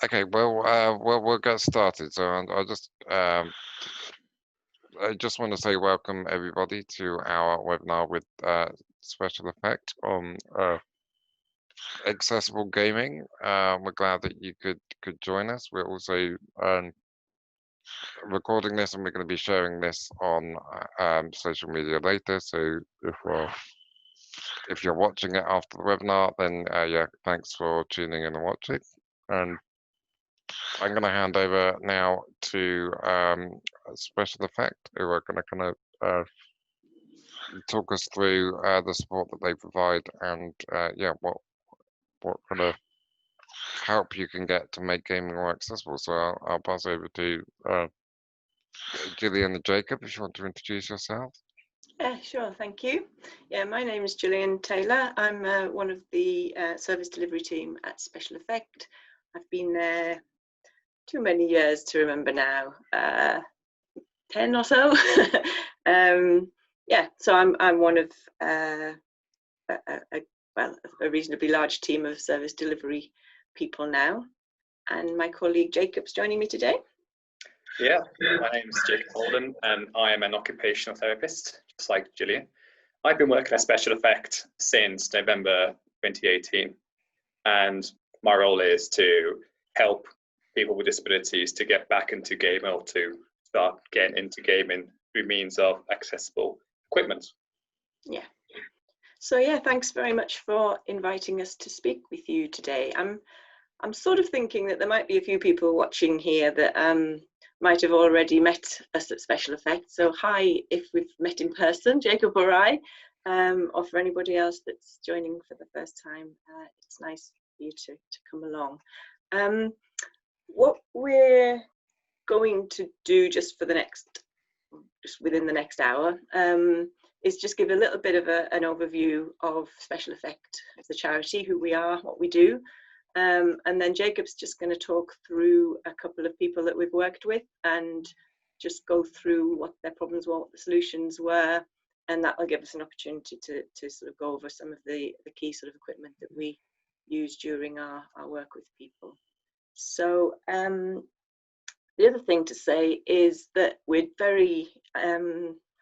Okay, well, we'll get started. So I just want to say welcome everybody to our webinar with Special Effect on accessible gaming. We're glad that you could join us. We're also recording this, and we're going to be sharing this on social media later. So if you're watching it after the webinar, then yeah, thanks for tuning in and watching. And I'm going to hand over now to Special Effect, who are going to kind of talk us through the support that they provide and yeah, what kind of help you can get to make gaming more accessible. So I'll pass over to Gillian and Jacob, if you want to introduce yourself. Yeah, sure, thank you. Yeah, my name is Gillian Taylor. I'm one of the service delivery team at SpecialEffect. I've been there too many years to remember now, 10 or so. Yeah, so I'm one of a reasonably large team of service delivery people now, and my colleague Jacob's joining me today. Yeah, my name is Jacob Holden, and I am an occupational therapist, just like Gillian. I've been working at SpecialEffect since November 2018, and my role is to help people with disabilities to get back into gaming or to start getting into gaming through means of accessible equipment. Yeah. So yeah, thanks very much for inviting us to speak with you today. I'm sort of thinking that there might be a few people watching here that might have already met us at SpecialEffect. So hi, if we've met in person, Jacob or I, or for anybody else that's joining for the first time, it's nice for you to come along. What we're going to do just within the next hour is just give a little bit of an overview of SpecialEffect as a charity, who we are, what we do. And then Jacob's just going to talk through a couple of people that we've worked with and just go through what their problems were, what the solutions were, and that will give us an opportunity to sort of go over some of the key sort of equipment that we use during our work with people. So the other thing to say is that we're very, I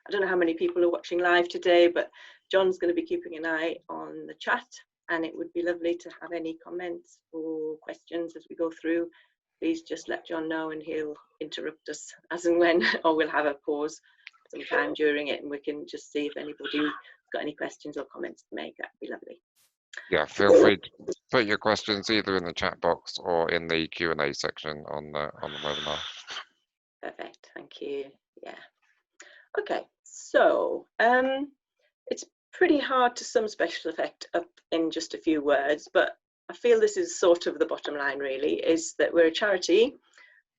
don't know how many people are watching live today, but John's going to be keeping an eye on the chat, and it would be lovely to have any comments or questions as we go through. Please just let John know and he'll interrupt us as and when, or we'll have a pause sometime during it and we can just see if anybody's got any questions or comments to make. That'd be lovely. Yeah, feel free to put your questions either in the chat box or in the Q&A section on the webinar. Perfect, thank you. Yeah. Okay, so it's pretty hard to sum SpecialEffect up in just a few words, but I feel this is sort of the bottom line really, is that we're a charity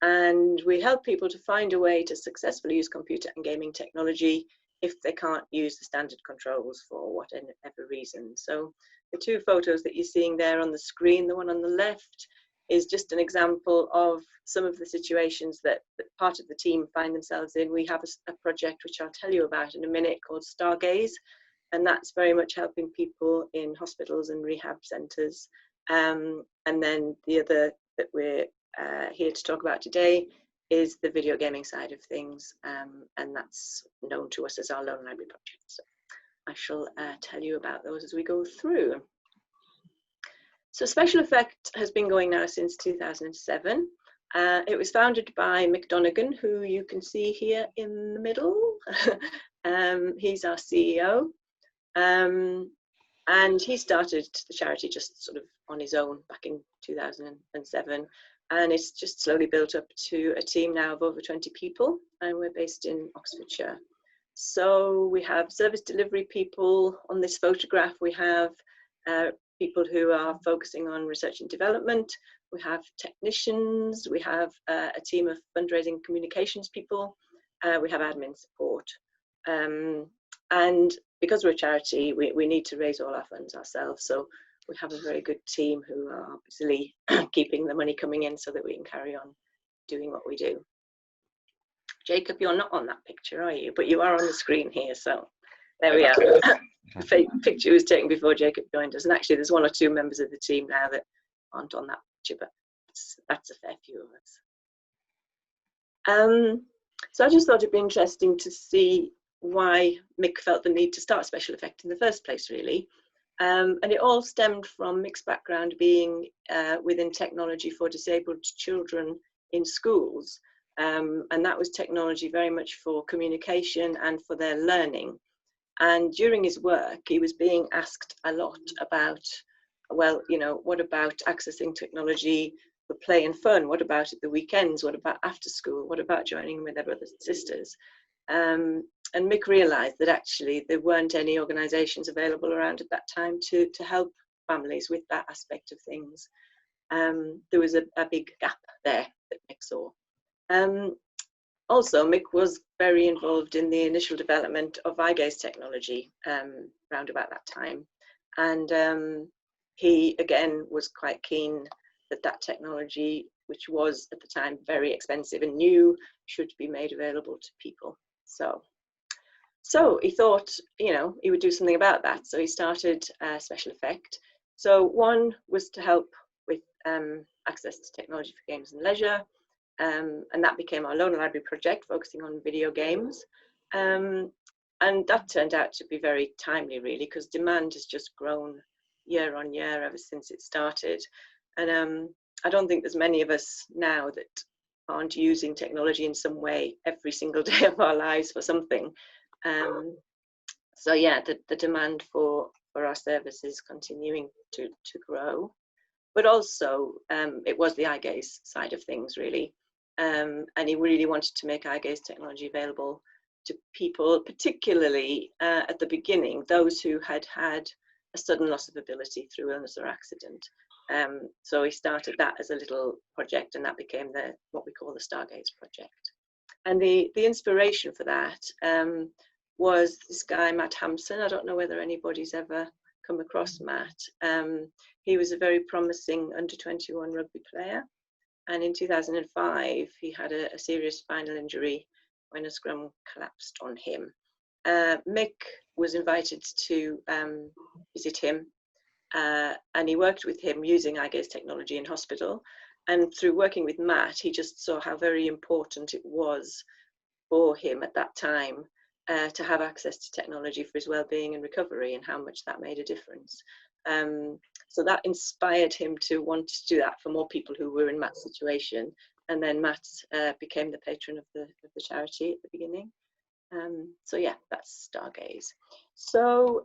and we help people to find a way to successfully use computer and gaming technology if they can't use the standard controls for whatever reason. So the two photos that you're seeing there on the screen, the one on the left is just an example of some of the situations that part of the team find themselves in. We have a project which I'll tell you about in a minute called Stargaze, and that's very much helping people in hospitals and rehab centres. And then the other that we're here to talk about today is the video gaming side of things, and that's known to us as our Lone Library project. So I shall tell you about those as we go through. So SpecialEffect has been going now since 2007. It was founded by Mick Donegan, who you can see here in the middle. He's our CEO. And he started the charity just sort of on his own back in 2007. And it's just slowly built up to a team now of over 20 people. And we're based in Oxfordshire. So we have service delivery people on this photograph. We have people who are focusing on research and development. We have technicians. We have a team of fundraising communications people. We have admin support. And because we're a charity, we need to raise all our funds ourselves. So we have a very good team who are busily keeping the money coming in so that we can carry on doing what we do. Jacob, you're not on that picture, are you? But you are on the screen here, so there we are. The picture was taken before Jacob joined us, and actually there's one or two members of the team now that aren't on that picture, but that's a fair few of us. So I just thought it'd be interesting to see why Mick felt the need to start SpecialEffect in the first place, really. And it all stemmed from Mick's background being within technology for disabled children in schools. And that was technology very much for communication and for their learning. And during his work, he was being asked a lot about, well, you know, what about accessing technology for play and fun? What about at the weekends? What about after school? What about joining with their brothers and sisters? And Mick realised that actually there weren't any organisations available around at that time to help families with that aspect of things. There was a big gap there that Mick saw. Also, Mick was very involved in the initial development of eye gaze technology around about that time. And he, again, was quite keen that that technology, which was at the time very expensive and new, should be made available to people. So he thought, you know, he would do something about that. So he started SpecialEffect. So one was to help with access to technology for games and leisure. And that became our loan library project, focusing on video games. And that turned out to be very timely, really, because demand has just grown year on year ever since it started. And I don't think there's many of us now that aren't using technology in some way every single day of our lives for something. So yeah, the demand for our services continuing to grow. But also, it was the eye gaze side of things, really. And he really wanted to make eye gaze technology available to people, particularly at the beginning, those who had had a sudden loss of ability through illness or accident. So he started that as a little project, and that became what we call the Stargaze project. And the inspiration for that was this guy, Matt Hampson. I don't know whether anybody's ever come across Matt. He was a very promising under-21 rugby player. And in 2005, he had a serious spinal injury when a scrum collapsed on him. Mick was invited to visit him, and he worked with him using eye gaze technology in hospital. And through working with Matt, he just saw how very important it was for him at that time to have access to technology for his well-being and recovery, and how much that made a difference. So that inspired him to want to do that for more people who were in Matt's situation. And then Matt became the patron of the charity at the beginning. So yeah, that's Stargaze. So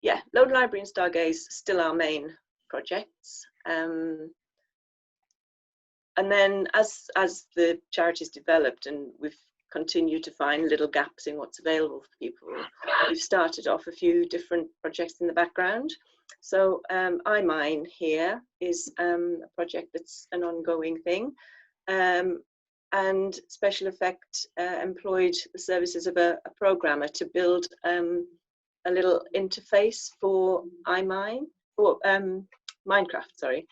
yeah, Load Library and Stargaze still our main projects. And then as the charities developed and we've continued to find little gaps in what's available for people, we've started off a few different projects in the background. So iMine here is a project that's an ongoing thing. And SpecialEffect employed the services of a programmer to build a little interface for iMine, or Minecraft, sorry,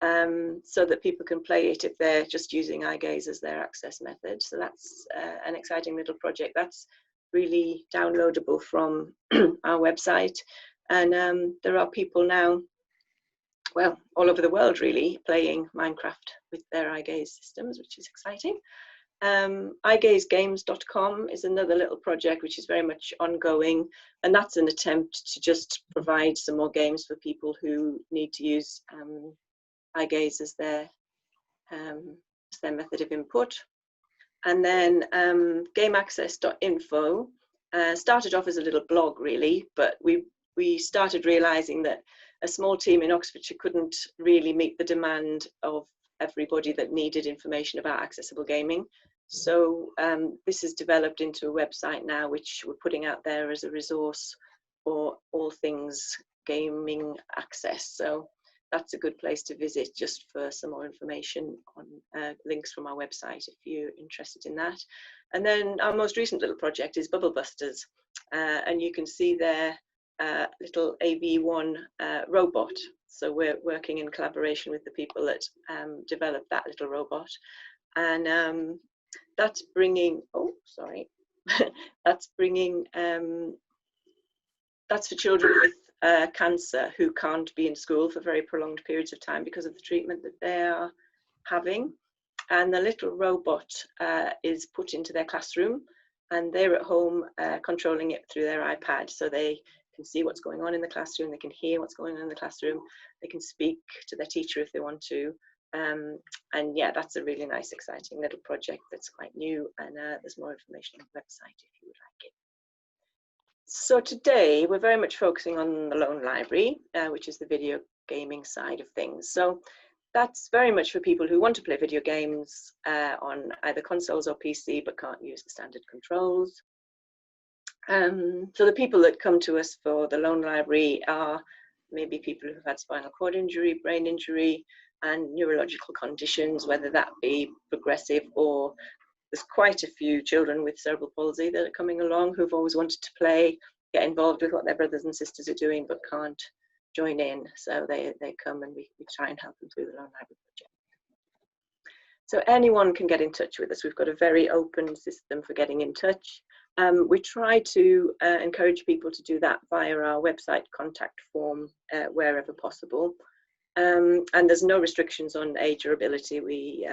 so that people can play it if they're just using eye gaze as their access method. So that's an exciting little project that's really downloadable from our website. And there are people now, well, all over the world really, playing Minecraft with their eye gaze systems, which is exciting. eyegazegames.com is another little project which is very much ongoing, and that's an attempt to just provide some more games for people who need to use eye gaze as their method of input. And then gameaccess.info started off as a little blog really, but we started realizing that a small team in Oxfordshire couldn't really meet the demand of everybody that needed information about accessible gaming. So this has developed into a website now, which we're putting out there as a resource for all things gaming access. So that's a good place to visit just for some more information on links from our website if you're interested in that. And then our most recent little project is Bubble Busters, and you can see their little AV1 robot. So we're working in collaboration with the people that developed that little robot, and that's bringing, that's for children with cancer who can't be in school for very prolonged periods of time because of the treatment that they are having. And the little robot is put into their classroom, and they're at home controlling it through their iPad, so they can see what's going on in the classroom, they can hear what's going on in the classroom, they can speak to their teacher if they want to. And yeah, that's a really nice, exciting little project that's quite new, and there's more information on the website if you would like it. So today we're very much focusing on the Lone Library, which is the video gaming side of things. So that's very much for people who want to play video games on either consoles or PC but can't use the standard controls. So the people that come to us for the Lone Library are maybe people who've had spinal cord injury, brain injury, and neurological conditions, whether that be progressive, or there's quite a few children with cerebral palsy that are coming along who've always wanted to play, get involved with what their brothers and sisters are doing but can't join in. So they come and we try and help them through the Lone Library project. So anyone can get in touch with us. We've got a very open system for getting in touch. We try to encourage people to do that via our website contact form wherever possible. And there's no restrictions on age or ability. We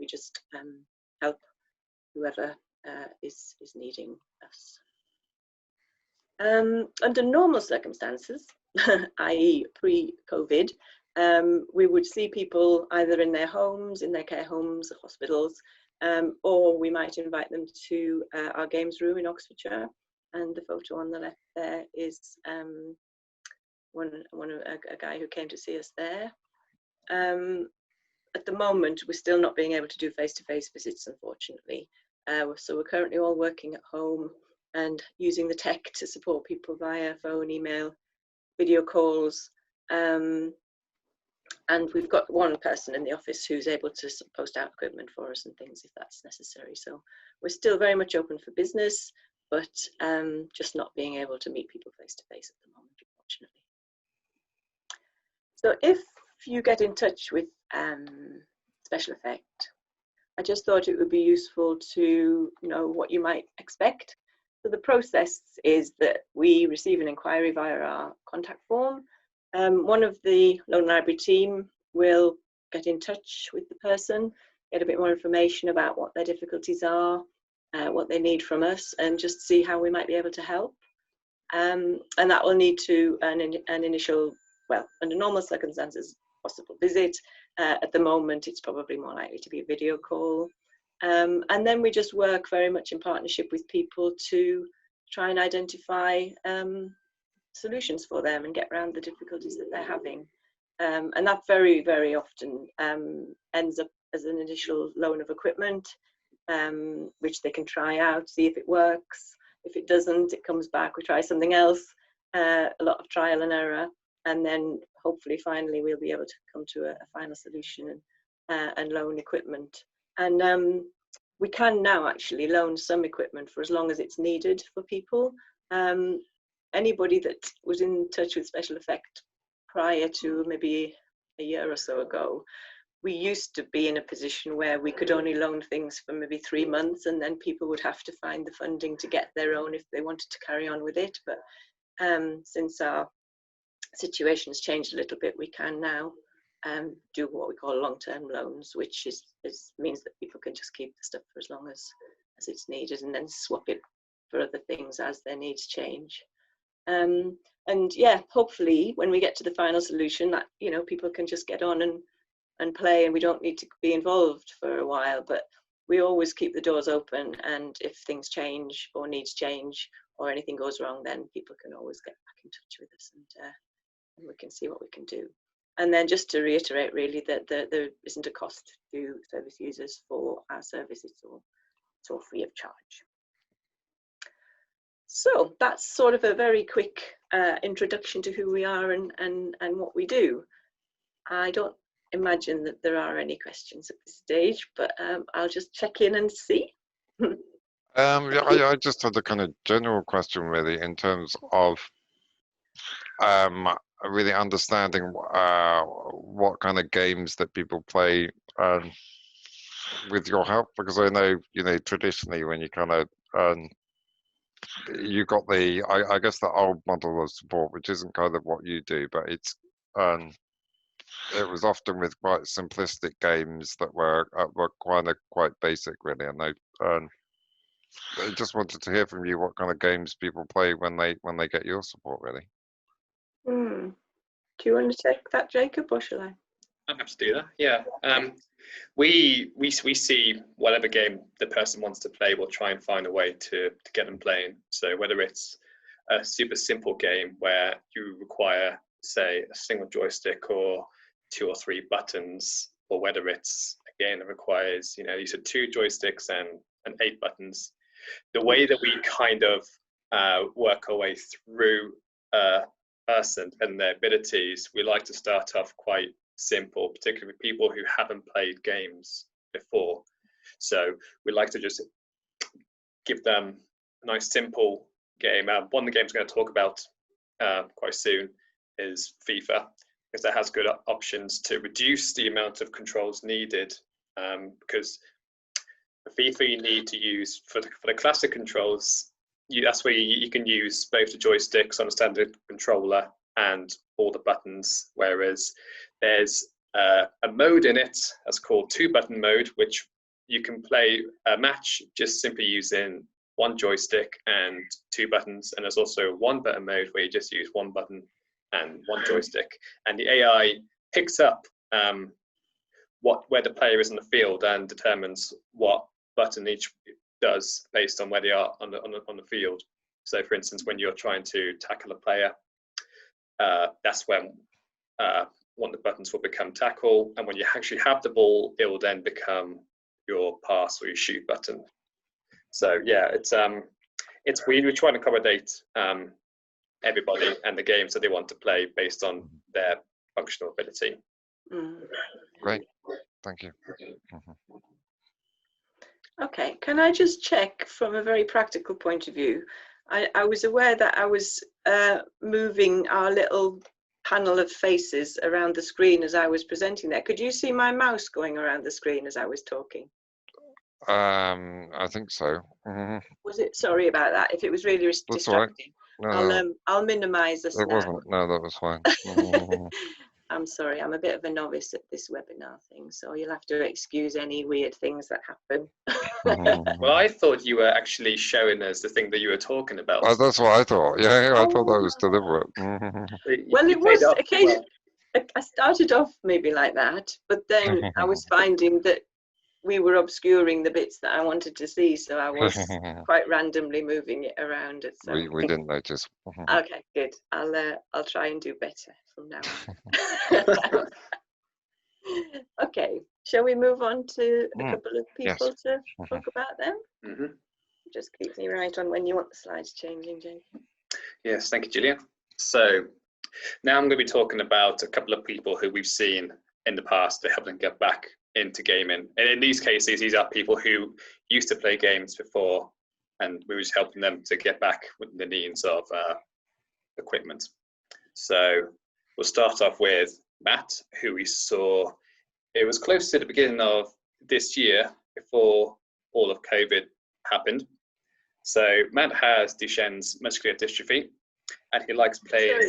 just help whoever is needing us. Under normal circumstances, i.e. pre-COVID, we would see people either in their homes, in their care homes, hospitals, or we might invite them to our games room in Oxfordshire. And the photo on the left there is a guy who came to see us there. At the moment, we're still not being able to do face-to-face visits, unfortunately. So we're currently all working at home and using the tech to support people via phone, email, video calls. And we've got one person in the office who's able to post out equipment for us and things if that's necessary. So we're still very much open for business, but just not being able to meet people face-to-face at the moment, unfortunately. So if you get in touch with SpecialEffect, I just thought it would be useful to know what you might expect. So the process is that we receive an inquiry via our contact form. One of the Lone Library team will get in touch with the person, get a bit more information about what their difficulties are, what they need from us, and just see how we might be able to help. And that will lead to an initial, well, under normal circumstances, possible visit. At the moment, it's probably more likely to be a video call. And then we just work very much in partnership with people to try and identify solutions for them and get around the difficulties that they're having. And that very, very often ends up as an initial loan of equipment, which they can try out, see if it works. If it doesn't, it comes back, we try something else, a lot of trial and error. And then hopefully finally we'll be able to come to a final solution and loan equipment. And we can now actually loan some equipment for as long as it's needed for people. Anybody that was in touch with SpecialEffect prior to maybe a year or so ago, we used to be in a position where we could only loan things for maybe 3 months, and then people would have to find the funding to get their own if they wanted to carry on with it. But since our situation has changed a little bit, we can now do what we call long-term loans, which means that people can just keep the stuff for as long as it's needed and then swap it for other things as their needs change. And yeah, hopefully when we get to the final solution, that people can just get on and play, and we don't need to be involved for a while. But we always keep the doors open, and if things change or needs change or anything goes wrong, then people can always get back in touch with us, and we can see what we can do. And then just to reiterate, really, that there isn't a cost to service users for our service. It's all free of charge. So that's sort of a very quick introduction to who we are and what we do. I don't imagine that there are any questions at this stage, but I'll just check in and see. Yeah, I just had a kind of general question, really, in terms of really understanding what kind of games that people play with your help, because I know, traditionally when you kind of you got the I guess the old model of support, which isn't kind of what you do, but it's it was often with quite simplistic games that were quite basic really, and I just wanted to hear from you what kind of games people play when they get your support really. Do you want to take that, Jacob, or shall I? I'm happy to do that. Yeah. We see whatever game the person wants to play, we'll try and find a way to get them playing. So whether it's a super simple game where you require, say, a single joystick or 2 or 3 buttons, or whether it's a game that requires, you said 2 joysticks and 8 buttons, the way that we kind of work our way through a person and their abilities, we like to start off quite simple, particularly with people who haven't played games before. So we like to just give them a nice simple game. One of the games I'm going to talk about quite soon is FIFA, because it has good options to reduce the amount of controls needed. Because for FIFA, you need to use, for the classic controls, that's where you can use both the joysticks on a standard controller and all the buttons, whereas there's a mode in it that's called 2-button mode, which you can play a match just simply using 1 joystick and 2 buttons, and there's also 1-button mode where you just use 1 button and 1 joystick, and the AI picks up where the player is on the field and determines what button each does based on where they are on the field. So for instance, when you're trying to tackle a player, that's when one of the buttons will become tackle, and when you actually have the ball, it will then become your pass or your shoot button. So yeah, we try and accommodate everybody and the games that they want to play based on their functional ability. Great, thank you. Okay, can I just check from a very practical point of view? I was aware that I was moving our little panel of faces around the screen as I was presenting there. Could you see my mouse going around the screen as I was talking? I think so. Was it? Sorry about that. If it was really distracting, right. I'll minimise this. It wasn't. No, that was fine. I'm sorry, I'm a bit of a novice at this webinar thing, so you'll have to excuse any weird things that happen. Well, I thought you were actually showing us the thing that you were talking about. Oh, that's what I thought. Yeah, I thought that was deliberate. Well, it was occasionally. I started off maybe like that, but then I was finding that we were obscuring the bits that I wanted to see, so I was quite randomly moving it around. So. We didn't notice. Okay, good. I'll try and do better from now on. Okay, shall we move on to a couple of people to talk about them? Just keep me right on when you want the slides changing, Jake. Yes, thank you, Gillian. So now I'm going to be talking about a couple of people who we've seen in the past to help them get back into gaming. And in these cases, these are people who used to play games before, and we were just helping them to get back with the needs of equipment. So we'll start off with Matt, who we saw, it was close to the beginning of this year before all of COVID happened. So Matt has Duchenne's muscular dystrophy, and he likes playing.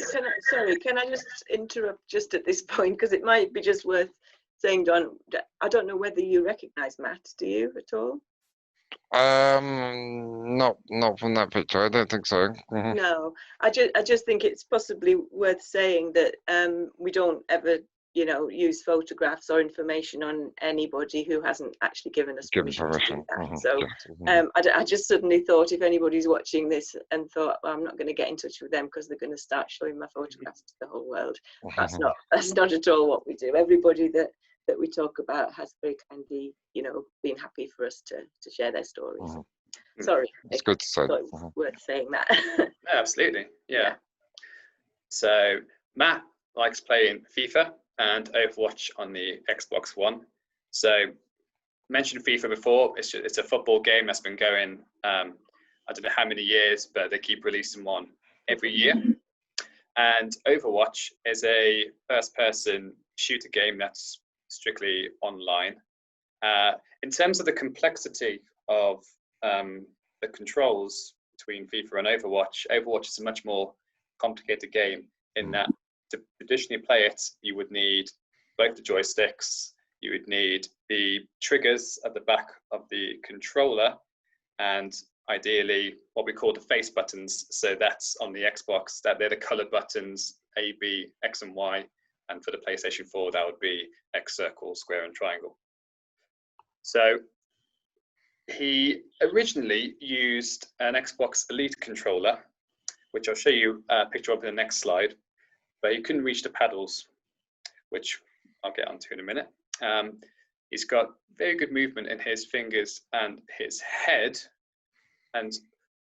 Sorry, can I just interrupt just at this point, because it might be just worth saying, Don, I don't know whether you recognise Matt, do you at all? Not from that picture. I don't think so. No, I just think it's possibly worth saying that we don't ever, use photographs or information on anybody who hasn't actually given us permission to do that. So I just suddenly thought, if anybody's watching this and thought, well, I'm not going to get in touch with them because they're going to start showing my photographs to the whole world. That's not at all what we do. Everybody that we talk about has very kindly, been happy for us to share their stories. Sorry, it's good to say. It's worth saying that. Absolutely, yeah. So Matt likes playing FIFA and Overwatch on the Xbox One. So mentioned FIFA before. It's a football game that's been going. I don't know how many years, but they keep releasing one every year. And Overwatch is a first-person shooter game that's strictly online. In terms of the complexity of the controls, between FIFA and Overwatch. Overwatch is a much more complicated game in that to traditionally play it, you would need both the joysticks, you would need the triggers at the back of the controller, and ideally what we call the face buttons. So that's on the Xbox, that they're the colored buttons, A, B, X and Y. And for the PlayStation 4, that would be X, circle, square, and triangle. So he originally used an Xbox Elite controller, which I'll show you a picture of in the next slide, but he couldn't reach the paddles, which I'll get onto in a minute. He's got very good movement in his fingers and his head. And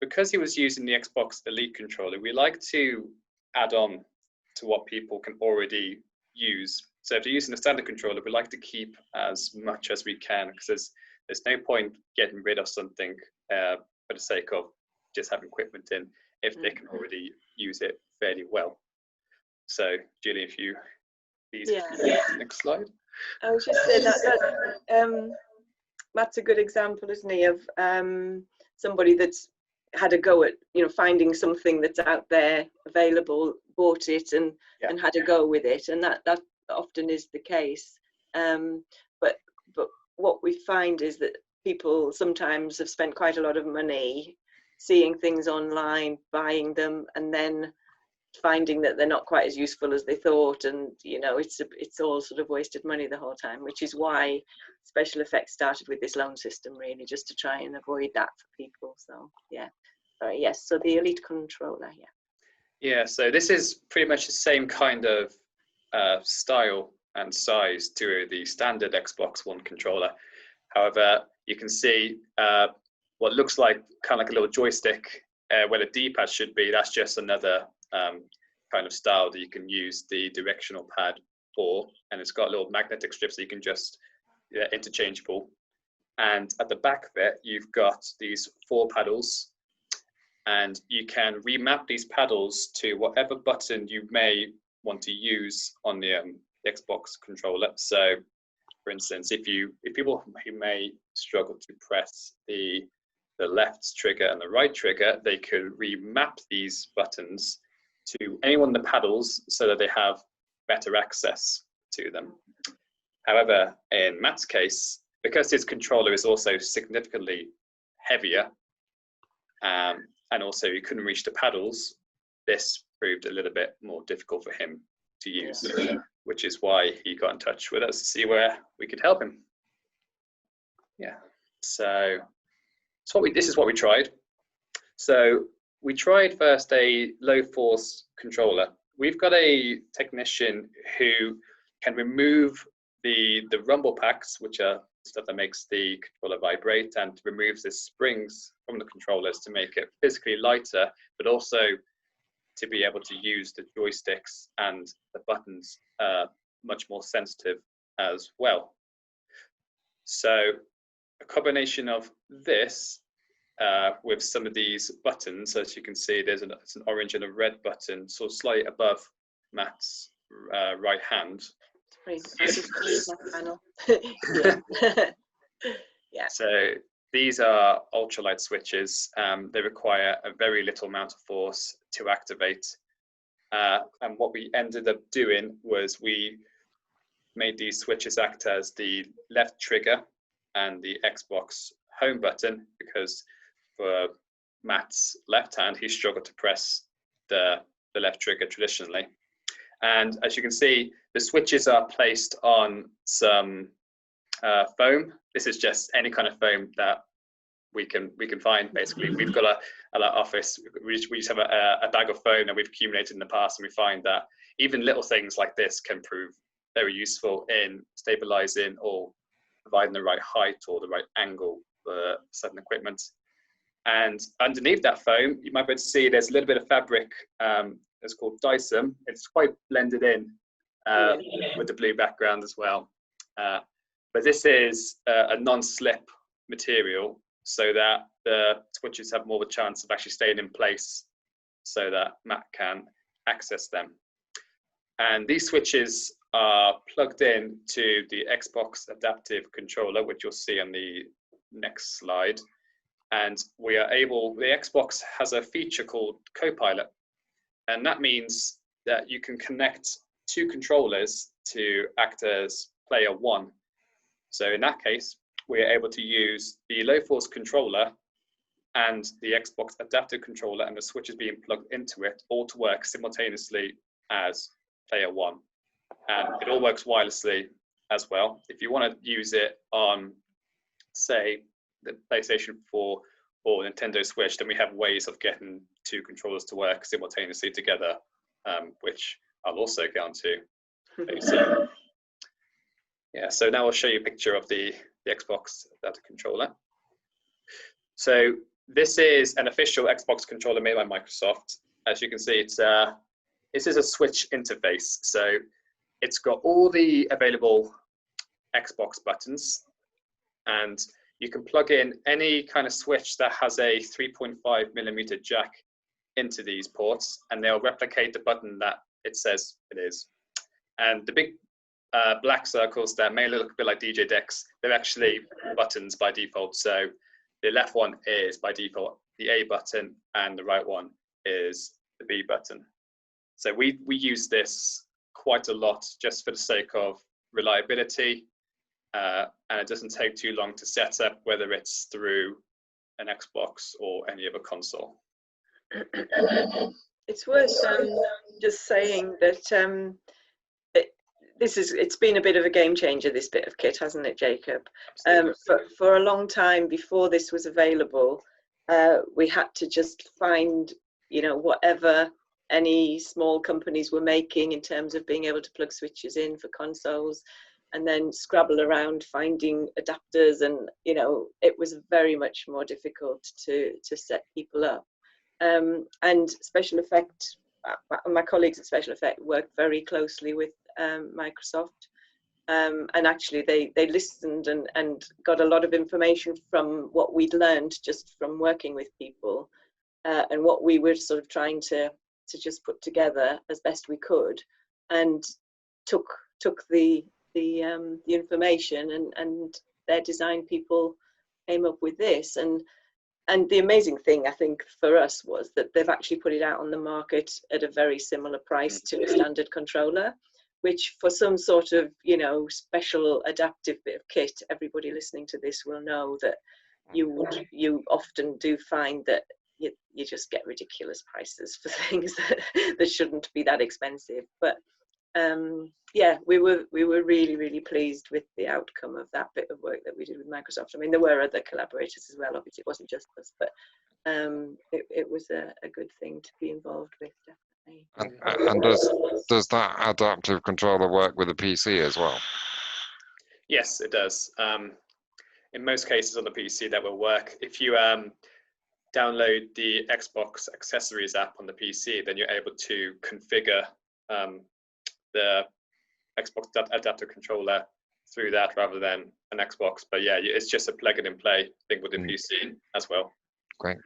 because he was using the Xbox Elite controller, we like to add on to what people can already use. So if you're using a standard controller, we like to keep as much as we can, because there's no point getting rid of something for the sake of just having equipment in if they can already use it fairly well. So Julie, if you please next slide. I was just saying that Matt's a good example, isn't he, of somebody that's had a go at, you know, finding something that's out there available, bought it and had a go with it, and that often is the case. But what we find is that people sometimes have spent quite a lot of money seeing things online, buying them, and then finding that they're not quite as useful as they thought, and you know, it's all sort of wasted money the whole time, which is why SpecialEffect started with this loan system, really, just to try and avoid that for people. So yes, so the Elite controller. So this is pretty much the same kind of style and size to the standard Xbox One controller. However, you can see what looks like kind of like a little joystick where the D-pad should be. That's just another kind of style that you can use the directional pad for, and it's got little magnetic strips that you can just interchangeable. And at the back of it, you've got these 4 paddles, and you can remap these paddles to whatever button you may want to use on the Xbox controller. So, for instance, if people who may struggle to press the left trigger and the right trigger, they could remap these buttons to any one of the paddles so that they have better access to them. However, in Matt's case, because his controller is also significantly heavier, and also he couldn't reach the paddles, this proved a little bit more difficult for him to use, which is why he got in touch with us to see where we could help him. So this is what we tried. So we tried first a low force controller. We've got a technician who can remove the rumble packs, which are stuff that makes the controller vibrate, and removes the springs from the controllers to make it physically lighter, but also to be able to use the joysticks and the buttons much more sensitive as well. So a combination of this with some of these buttons, as you can see, there's an orange and a red button, so slightly above Matt's right hand. So these are ultralight switches. They require a very little amount of force to activate. And what we ended up doing was we made these switches act as the left trigger and the Xbox home button, because for Matt's left hand, he struggled to press the left trigger traditionally. And as you can see, the switches are placed on some foam. This is just any kind of foam that we can find. Basically, we've got at our office, we just have a bag of foam that we've accumulated in the past, and we find that even little things like this can prove very useful in stabilizing or providing the right height or the right angle for certain equipment. And underneath that foam, you might be able to see there's a little bit of fabric. It's called Dysum. It's quite blended in with the blue background as well. But this is a non-slip material, so that the switches have more of a chance of actually staying in place so that Matt can access them. And these switches are plugged in to the Xbox adaptive controller, which you'll see on the next slide. And we are able, the Xbox has a feature called Copilot, and that means that you can connect two controllers to act as player one. So in that case, we are able to use the low force controller and the Xbox adaptive controller and the switches being plugged into it all to work simultaneously as player one. And it all works wirelessly as well. If you want to use it on, say, the PlayStation 4 or Nintendo Switch, then we have ways of getting two controllers to work simultaneously together, which I'll also get onto very soon. Yeah, so now I'll show you a picture of the Xbox adaptive controller. So this is an official Xbox controller made by Microsoft. As you can see, this is a Switch interface. So it's got all the available Xbox buttons, and you can plug in any kind of switch that has a 3.5mm jack into these ports, and they'll replicate the button that it says it is. And the big black circles that may look a bit like DJ decks, they're actually buttons by default. So the left one is by default the A button, and the right one is the B button. So we use this quite a lot just for the sake of reliability, and it doesn't take too long to set up, whether it's through an Xbox or any other console. It's worth just saying that it's been a bit of a game changer, this bit of kit, hasn't it, Jacob? For a long time before this was available, we had to just find, whatever any small companies were making in terms of being able to plug switches in for consoles, and then scrabble around finding adapters, and it was very much more difficult to set people up. And SpecialEffect, my colleagues at SpecialEffect worked very closely with Microsoft, and actually they listened and got a lot of information from what we'd learned just from working with people, and what we were sort of trying to just put together as best we could, and took the information, and their design people came up with this. And the amazing thing, I think, for us was that they've actually put it out on the market at a very similar price to a standard controller, which for some sort of, special adaptive bit of kit, everybody listening to this will know that you often do find that you just get ridiculous prices for things that shouldn't be that expensive. But yeah, we were really, really pleased with the outcome of that bit of work that we did with Microsoft. I mean, there were other collaborators as well, obviously it wasn't just us, but it was a good thing to be involved with, definitely. And does that adaptive controller work with a PC as well? Yes, it does. In most cases on the PC that will work. If you download the Xbox accessories app on the PC, then you're able to configure the Xbox adaptive controller through that rather than an Xbox. But yeah, it's just a plug it and play thing with the PC as well. Great.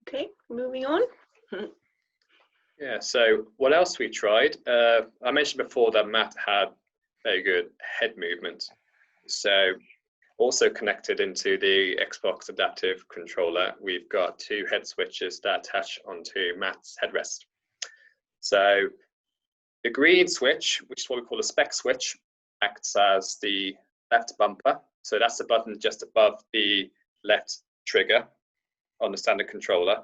Okay, moving on. Yeah, so what else we tried? I mentioned before that Matt had very good head movement. So also connected into the Xbox adaptive controller, we've got two head switches that attach onto Matt's headrest. So the green switch, which is what we call a spec switch, acts as the left bumper. So that's the button just above the left trigger on the standard controller.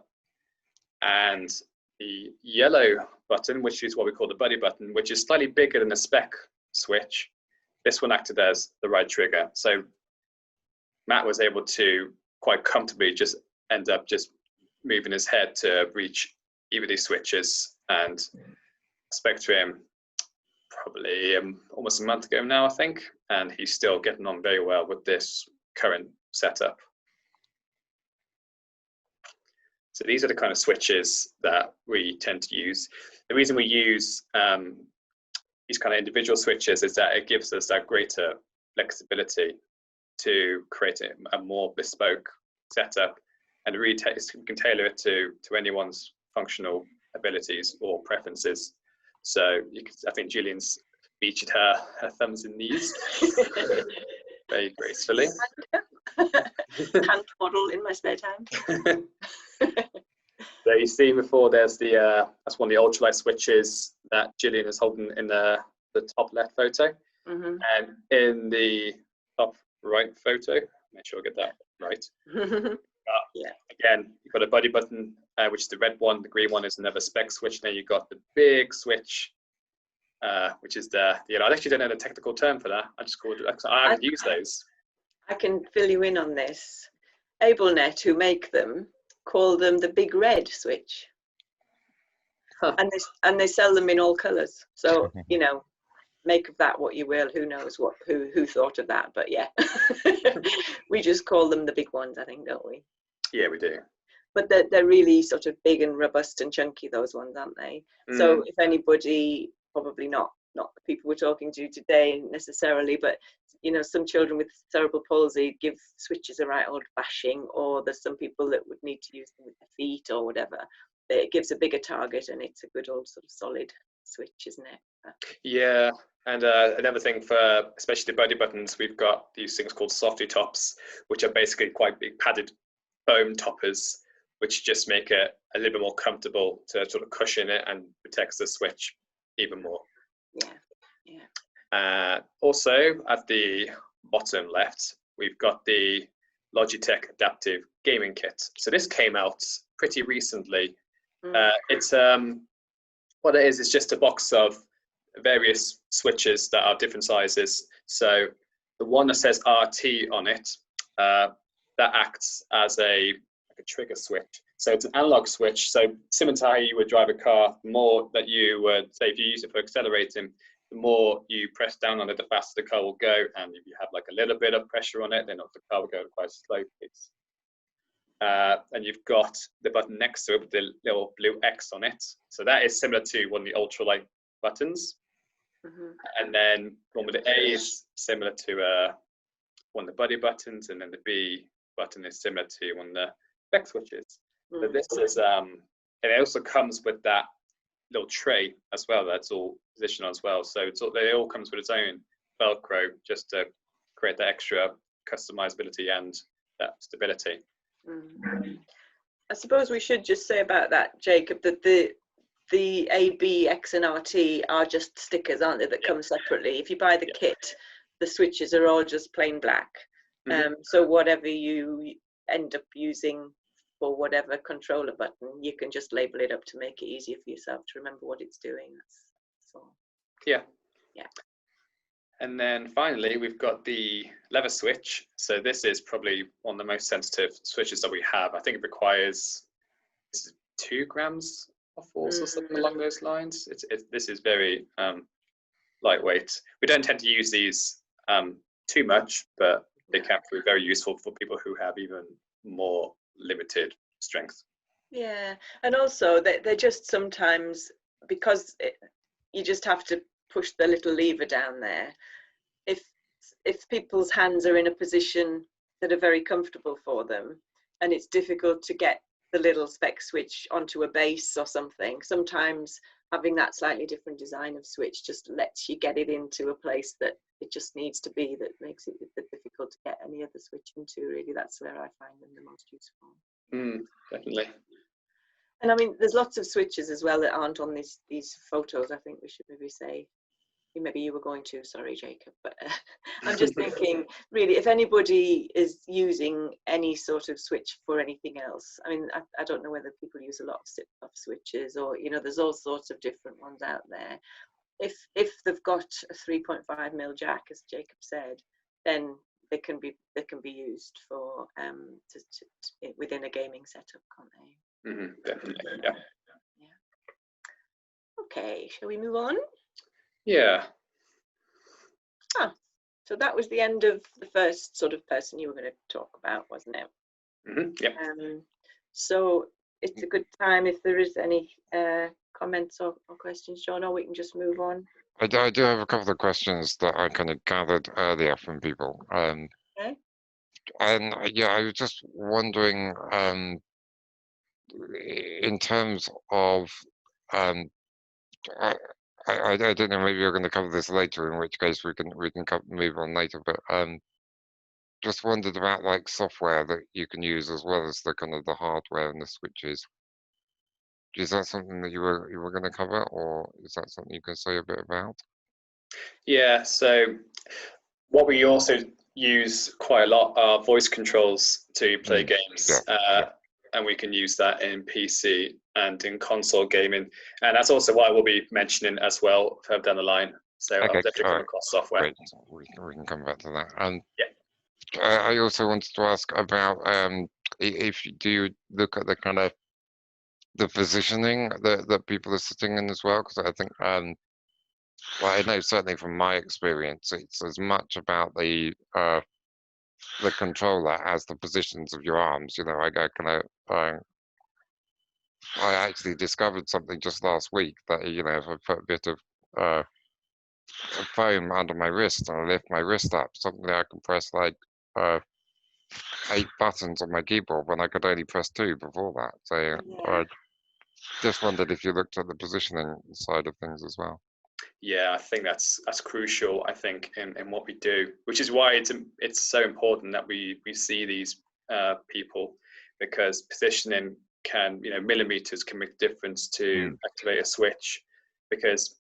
And the yellow button, which is what we call the buddy button, which is slightly bigger than the spec switch, this one acted as the right trigger. So Matt was able to quite comfortably just end up just moving his head to reach either of these switches. And I spoke to him probably almost a month ago now, I think, and he's still getting on very well with this current setup. So these are the kind of switches that we tend to use. The reason we use these kind of individual switches is that it gives us that greater flexibility to create a more bespoke setup, and really we can tailor it to anyone's functional abilities or preferences. So I think Gillian's featured her thumbs in these. very gracefully. Hand model in my spare time. So you see before there's the that's one of the ultralight switches that Gillian is holding in the top left photo, Mm-hmm. and in the top right photo, make sure I get that right. Yeah. Again, you've got a buddy button, which is the red one. The green one is another spec switch. Then you've got the big switch, which is the I actually don't know the technical term for that. I just called it. I haven't used those. I can fill you in on this. AbleNet, who make them, call them the big red switch. Huh. And they sell them in all colours. So, you know, make of that what you will. Who knows who thought of that? But yeah, we just call them the big ones, I think, don't we? Yeah, we do. But they're really sort of big and robust and chunky, those ones, aren't they? So if anybody, probably not the people we're talking to today necessarily, but you know, some children with cerebral palsy give switches a right old bashing, or there's some people that would need to use them with their feet or whatever. It gives a bigger target, and it's a good old sort of solid switch, isn't it? Yeah, and another thing for especially the buddy buttons, we've got these things called softy tops, which are basically quite big padded foam toppers, which just make it a little bit more comfortable to sort of cushion it and protects the switch even more. Yeah. Also, at the bottom left, we've got the Logitech Adaptive Gaming Kit. So this came out pretty recently. It's what it is just a box of various switches that are different sizes. So the one that says RT on it, that acts as a trigger switch. So it's an analog switch. So similar to how you would drive a car, the more that you would say if you use it for accelerating, the more you press down on it, the faster the car will go. And if you have like a little bit of pressure on it, then the car will go at quite a slow pace. And you've got the button next to it with the little blue X on it. So that is similar to one of the ultralight buttons. And then one with the A is similar to one of the buddy buttons, and then the B button is similar to one of the spec switches. So this is, and it also comes with that little tray as well. That's all positioned as well. So it all comes with its own Velcro just to create that extra customizability and that stability. I suppose we should just say about that, Jacob, that the A, B, X and RT are just stickers, aren't they, that come separately. If you buy the kit, the switches are all just plain black. So whatever you end up using for whatever controller button, you can just label it up to make it easier for yourself to remember what it's doing. That's all. Yeah. Yeah. And then finally, we've got the lever switch. So this is probably one of the most sensitive switches that we have. I think it requires 2 grams of force or something along those lines. This is very lightweight. We don't tend to use these too much, but they can be very useful for people who have even more limited strength. Yeah, and also they're just sometimes, because you just have to push the little lever down there. If people's hands are in a position that are very comfortable for them, and it's difficult to get the little spec switch onto a base or something, sometimes having that slightly different design of switch just lets you get it into a place that it just needs to be, that makes it a bit difficult to get any other switch into, really. That's where I find them the most useful. Definitely. And I mean, there's lots of switches as well that aren't on these photos. I think we should maybe say, maybe you were going to, sorry, Jacob, but I'm just thinking, really, if anybody is using any sort of switch for anything else, I mean, I don't know whether people use a lot of sit-off switches, or, you know, there's all sorts of different ones out there. If they've got a 3.5mm jack, as Jacob said, then they can be used for within a gaming setup, can't they? Definitely, yeah. Okay, shall we move on? Yeah. So that was the end of the first sort of person you were going to talk about, wasn't it? Yeah. So it's a good time if there is any comments or questions, John, or we can just move on. I do have a couple of questions that I kind of gathered earlier from people. Okay. And yeah, I was just wondering, in terms of, I don't know, maybe you're going to cover this later, in which case we can move on later. But just wondered about like software that you can use as well as the kind of the hardware and the switches. Is that something that you were going to cover, or is that something you can say a bit about? Yeah, so what we also use quite a lot are voice controls to play games. And we can use that in PC and in console gaming. And that's also what I will be mentioning as well further down the line. So I'll definitely come across software. Great. We can come back to that. And yeah. I also wanted to ask about if you do look at the kind of the positioning that people are sitting in as well, because I think well, I know certainly from my experience, it's as much about the controller as the positions of your arms. You know, I kind of I actually discovered something just last week that, you know, if I put a bit of foam under my wrist and I lift my wrist up, suddenly I can press like 8 buttons on my keyboard when I could only press 2 before that. So I just wondered if you looked at the positioning side of things as well. Yeah, I think that's crucial, I think, in what we do, which is why it's so important that we see these people, because positioning can, you know, millimeters can make a difference to activate a switch, because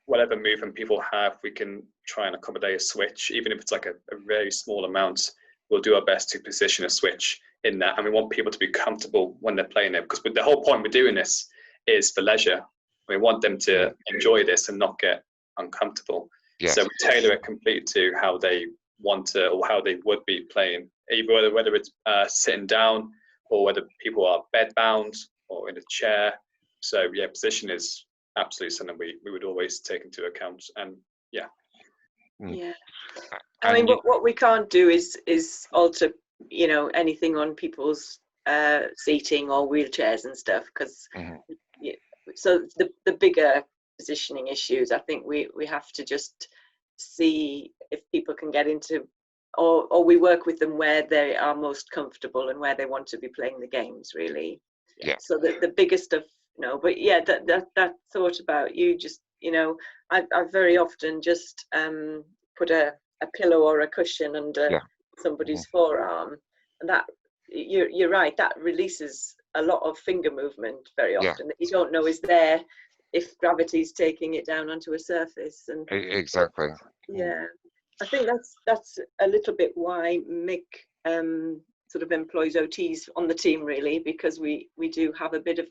whatever movement people have, we can try and accommodate a switch, even if it's like a very small amount. We'll do our best to position a switch in that, and we want people to be comfortable when they're playing it, because the whole point we're doing this is for leisure. We want them to enjoy this and not get uncomfortable. Yes. So we tailor it completely to how they want to, or how they would be playing, either whether it's sitting down, or whether people are bed bound or in a chair. So yeah, position is absolutely something we would always take into account. And yeah. I mean, what we can't do is alter, you know, anything on people's seating or wheelchairs and stuff, because so the bigger positioning issues, I think we have to just see if people can get into, or we work with them where they are most comfortable and where they want to be playing the games, really. So the bigger stuff, no, but yeah, that thought about you just, you know, I very often just put a pillow or a cushion under somebody's forearm, and that you're right, that releases a lot of finger movement very often that you don't know is there if gravity's taking it down onto a surface. And exactly. I think that's a little bit why Mick sort of employs OTs on the team, really, because we do have a bit of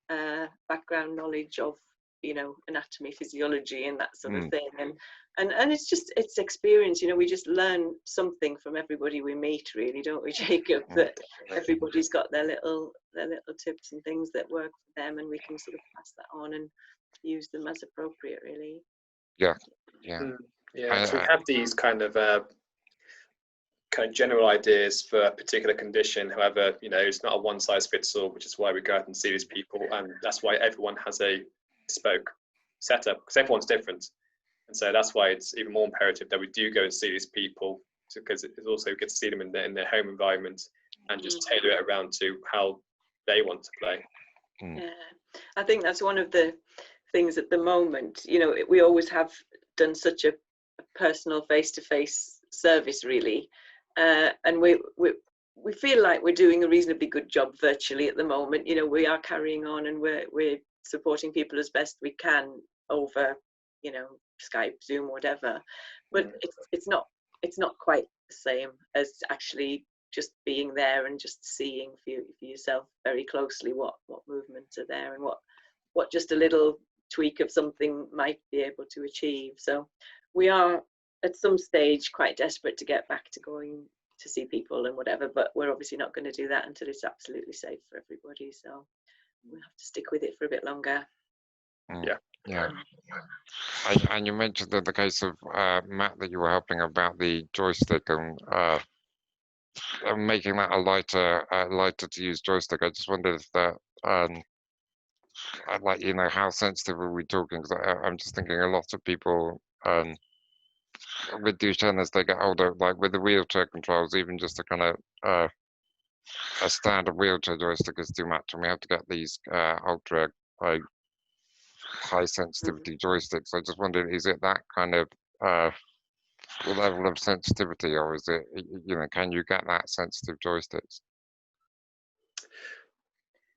a background knowledge of, you know, anatomy, physiology, and that sort of thing, and it's experience. You know, we just learn something from everybody we meet, really, don't we, Jacob? That everybody's got their little tips and things that work for them, and we can sort of pass that on and use them as appropriate, really. So we have these kind of general ideas for a particular condition. However, you know, it's not a one size fits all, which is why we go out and see these people, and that's why everyone has a bespoke setup, because everyone's different. And so that's why it's even more imperative that we do go and see these people, because it's also good to see them in their home environment and just tailor it around to how they want to play. I think that's one of the things at the moment. You know, we always have done such a personal face-to-face service, really, and we feel like we're doing a reasonably good job virtually at the moment. You know, we are carrying on, and we're supporting people as best we can over, you know, Skype, Zoom, whatever. But it's not quite the same as actually just being there and just seeing for yourself very closely what movements are there and what just a little tweak of something might be able to achieve. So we are at some stage quite desperate to get back to going to see people and whatever, but we're obviously not going to do that until it's absolutely safe for everybody. So we'll have to stick with it for a bit longer. And you mentioned in the case of Matt that you were helping about the joystick and making that a lighter to use joystick. I just wondered if that, like, you know, how sensitive are we talking? Because I'm just thinking a lot of people with Duchenne as they get older, like with the wheelchair controls, even just a kind of a standard wheelchair joystick is too much, and we have to get these ultra high sensitivity joysticks. I just wondered, is it that kind of level of sensitivity, or is it, can you get that sensitive joysticks?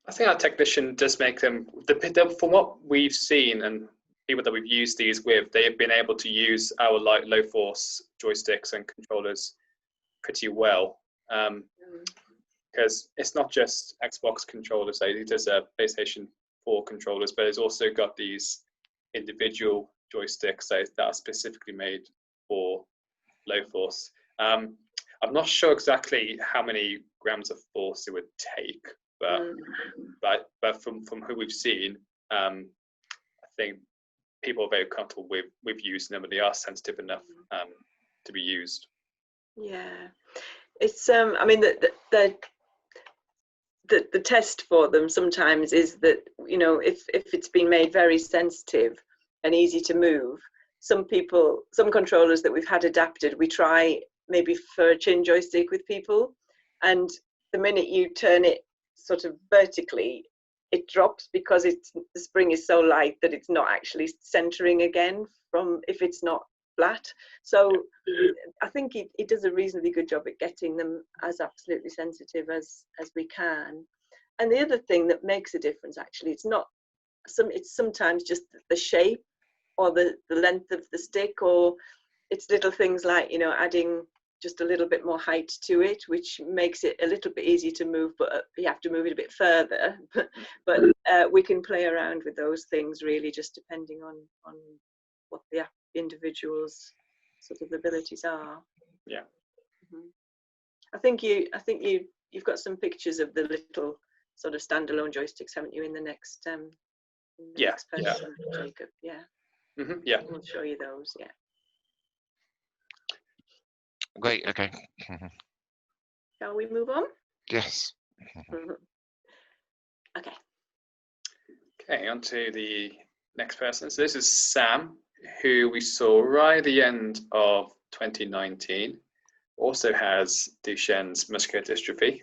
I think our technician does make them, from what we've seen and people that we've used these with, they have been able to use our low force joysticks and controllers pretty well. Because it's not just Xbox controllers, there's a PlayStation 4 controllers, but it's also got these individual joysticks that are specifically made for low force. I'm not sure exactly how many grams of force it would take, but from who we've seen, I think people are very comfortable with using them, and they are sensitive enough to be used. Yeah, it's I mean the test for them sometimes is that, if it's been made very sensitive and easy to move, some controllers that we've had adapted, we try maybe for a chin joystick with people, and the minute you turn it sort of vertically, it drops because the spring is so light that it's not actually centering again from if it's not flat. So I think it does a reasonably good job at getting them as absolutely sensitive as we can. And the other thing that makes a difference, actually, it's sometimes just the shape or the length of the stick, or it's little things like, adding just a little bit more height to it, which makes it a little bit easier to move, but you have to move it a bit further. but we can play around with those things, really, just depending on what the individual's sort of abilities are. Yeah. Mm-hmm. I think you've got some pictures of the little sort of standalone joysticks, haven't you, in the next next person, Jacob? Yeah. Mm-hmm. Yeah. We'll show you those. Yeah. Great. Okay. Shall we move on? Yes. Okay. Okay, on to the next person. So this is Sam, who we saw right at the end of 2019. Also has Duchenne's muscular dystrophy.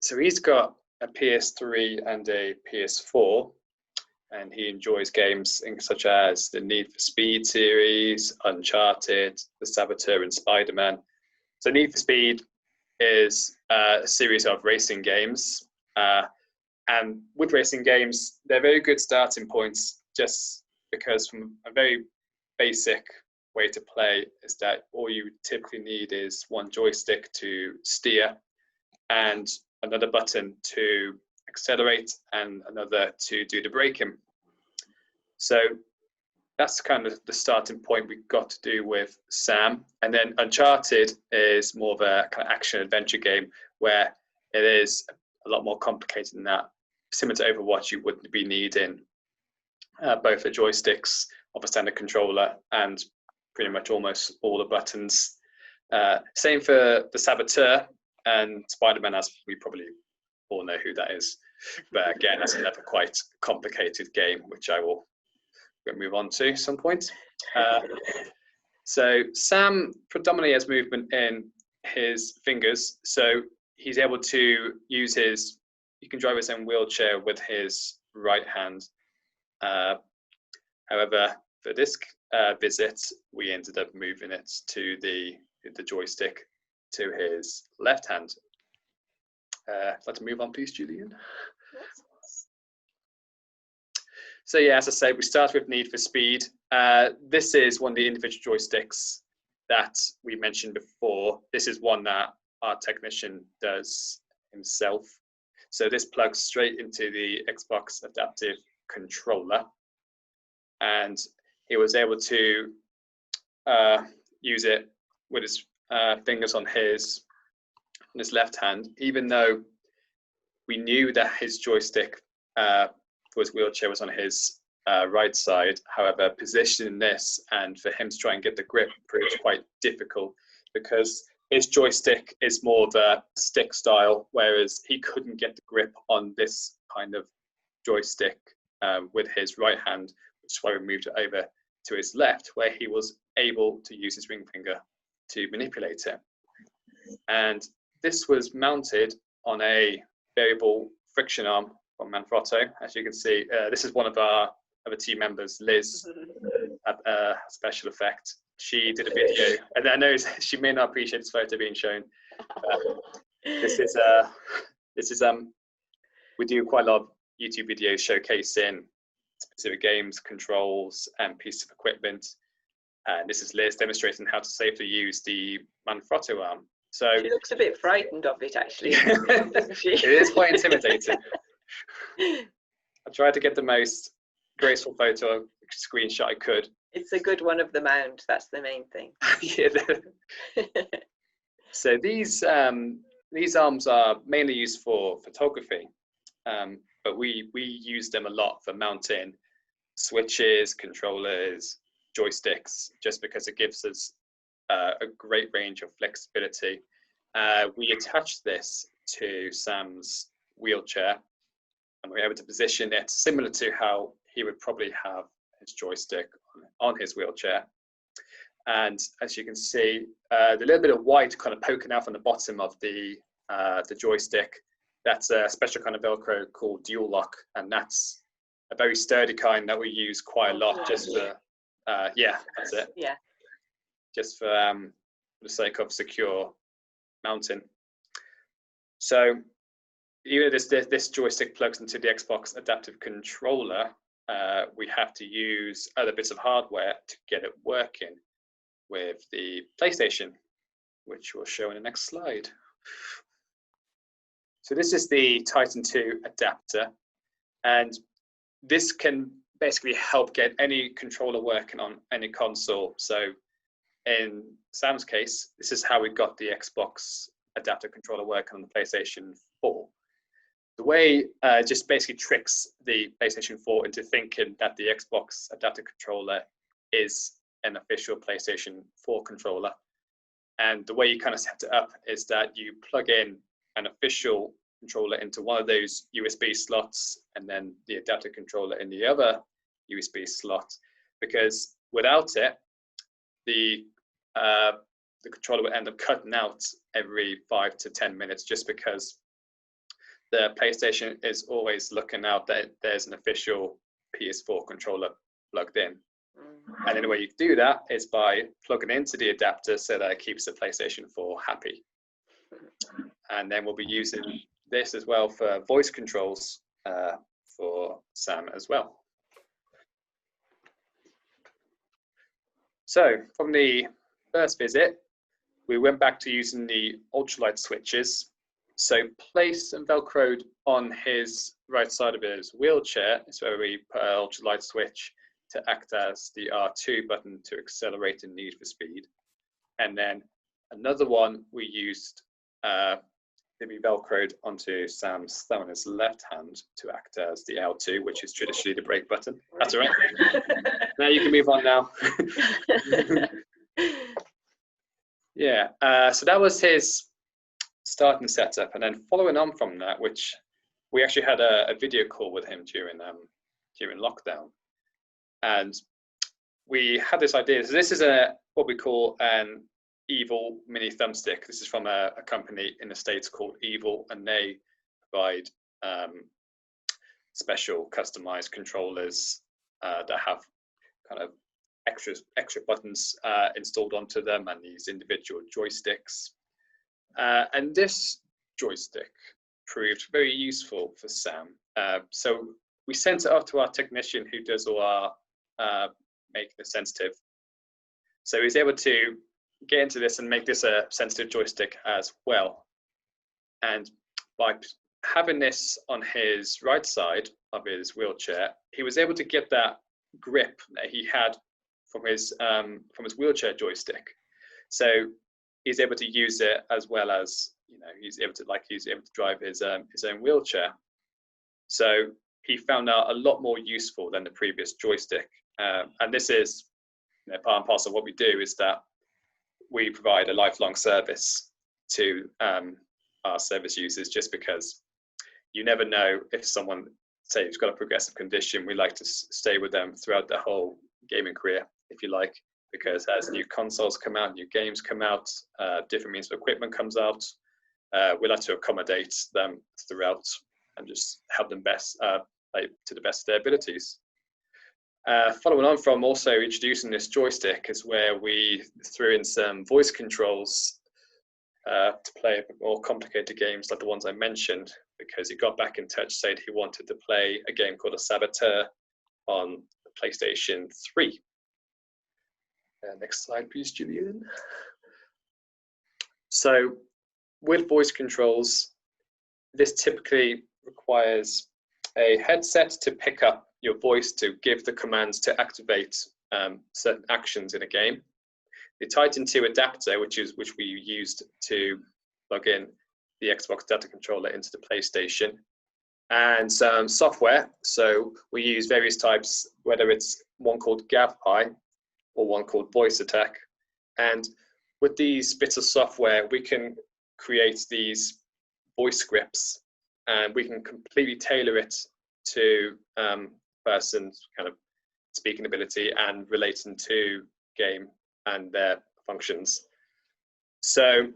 So he's got a PS3 and a PS4, and he enjoys games such as the Need for Speed series, Uncharted, The Saboteur, and Spider-Man. So Need for Speed is a series of racing games. And with racing games, they're very good starting points, just because from a very basic way to play is that all you typically need is one joystick to steer and another button to accelerate and another to do the braking. So that's kind of the starting point we've got to do with Sam. And then Uncharted is more of a kind of action adventure game where it is a lot more complicated than that. Similar to Overwatch, you would be needing both the joysticks of a standard controller and pretty much almost all the buttons. Same for the Saboteur and Spider-Man, as we probably all know who that is. But again, that's another quite complicated game, which I will move on to some point. So Sam predominantly has movement in his fingers, so he's able to use he can drive his own wheelchair with his right hand. However, for this visit, we ended up moving it to the joystick to his left hand. Let's move on, please, Julian. So yeah, as I said, we start with Need for Speed. This is one of the individual joysticks that we mentioned before. This is one that our technician does himself. So this plugs straight into the Xbox Adaptive Controller, and he was able to use it with his fingers on his left hand, even though we knew that his joystick for his wheelchair was on his right side. However, positioning this and for him to try and get the grip proved quite difficult because his joystick is more of a stick style, whereas he couldn't get the grip on this kind of joystick with his right hand, which is why we moved it over to his left, where he was able to use his ring finger to manipulate it. And this was mounted on a variable friction arm from Manfrotto. As you can see, this is one of our other team members, Liz, at SpecialEffect. she did a video, and I know she may not appreciate this photo being shown. This is we do quite a lot of YouTube videos showcasing specific games, controls, and pieces of equipment. And this is Liz demonstrating how to safely use the Manfrotto arm. So She looks a bit frightened of it, actually, doesn't she? it is quite intimidating. I tried to get the most graceful photo screenshot I could. It's a good one of the mount, that's the main thing. Yeah. So these arms are mainly used for photography, but we use them a lot for mounting switches, controllers, joysticks, just because it gives us a great range of flexibility. We attached this to Sam's wheelchair, and we were able to position it similar to how he would probably have his joystick on his wheelchair. And as you can see, the little bit of white kind of poking out from the bottom of the joystick, that's a special kind of Velcro called Dual Lock, and that's a very sturdy kind that we use quite a lot, just for yeah, that's it. Yeah. Just for the sake of secure mounting. So even if this joystick plugs into the Xbox adaptive controller, we have to use other bits of hardware to get it working with the PlayStation, which we'll show in the next slide. So this is the Titan 2 adapter, and this can basically help get any controller working on any console. So in Sam's case, this is how we got the Xbox adapter controller working on the PlayStation 4. The way just basically tricks the PlayStation 4 into thinking that the Xbox adapter controller is an official PlayStation 4 controller. And the way you kind of set it up is that you plug in an official controller into one of those USB slots, and then the adapter controller in the other USB slot, because without it, the controller would end up cutting out every 5 to 10 minutes, just because the PlayStation is always looking out that there's an official PS4 controller plugged in. And then the way you do that is by plugging into the adapter so that it keeps the PlayStation 4 happy. And then we'll be using this as well for voice controls for Sam as well. So from the first visit, we went back to using the ultralight switches. So placed and Velcroed on his right side of his wheelchair is where we put an ultralight switch to act as the R2 button to accelerate in Need for Speed. And then another one we used to be Velcroed onto Sam's thumb on his left hand to act as the L2, which is traditionally the brake button. That's all right. Now you can move on now. Yeah, so that was his starting setup. And then following on from that, which we actually had a video call with him during lockdown. And we had this idea. So this is what we call an Evil mini thumbstick. This is from a company in the States called Evil, and they provide special customized controllers that have kind of extra buttons installed onto them, and these individual joysticks. And this joystick proved very useful for Sam. So we sent it off to our technician who does all our making it sensitive. So he's able to get into this and make this a sensitive joystick as well. And by having this on his right side of his wheelchair, he was able to get that grip that he had from his wheelchair joystick. So he's able to use it as well as, you know, he's able to drive his own wheelchair. So he found that a lot more useful than the previous joystick. And this is, you know, part and parcel of what we do, is that we provide a lifelong service to our service users, just because you never know if someone, say, who's got a progressive condition, we like to stay with them throughout their whole gaming career, if you like, because as new consoles come out, new games come out, different means of equipment comes out, we like to accommodate them throughout and just help them best, to the best of their abilities. Following on from also introducing this joystick is where we threw in some voice controls to play a bit more complicated games like the ones I mentioned, because he got back in touch, said he wanted to play a game called a Saboteur on the PlayStation 3. Next slide, please, Julian. So with voice controls, this typically requires a headset to pick up your voice to give the commands to activate certain actions in a game. The Titan 2 adapter, which we used to plug in the Xbox data controller into the PlayStation, and some software. So we use various types, whether it's one called GavPi or one called Voice Attack. And with these bits of software, we can create these voice scripts, and we can completely tailor it to person's kind of speaking ability and relating to game and their functions. So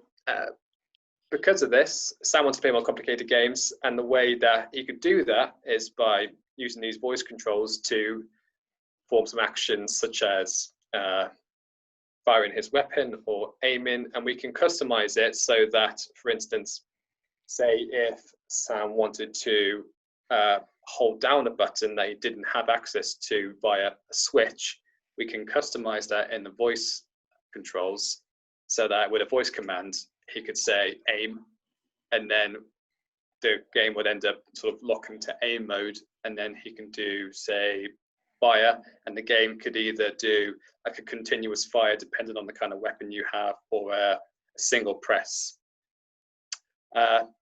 because of this, Sam wants to play more complicated games, and the way that he could do that is by using these voice controls to perform some actions such as firing his weapon or aiming, and we can customize it so that, for instance, say if Sam wanted to hold down a button that he didn't have access to via a switch, we can customize that in the voice controls so that with a voice command, he could say aim, and then the game would end up sort of locking to aim mode, and then he can do, say, fire, and the game could either do like a continuous fire depending on the kind of weapon you have, or a single press.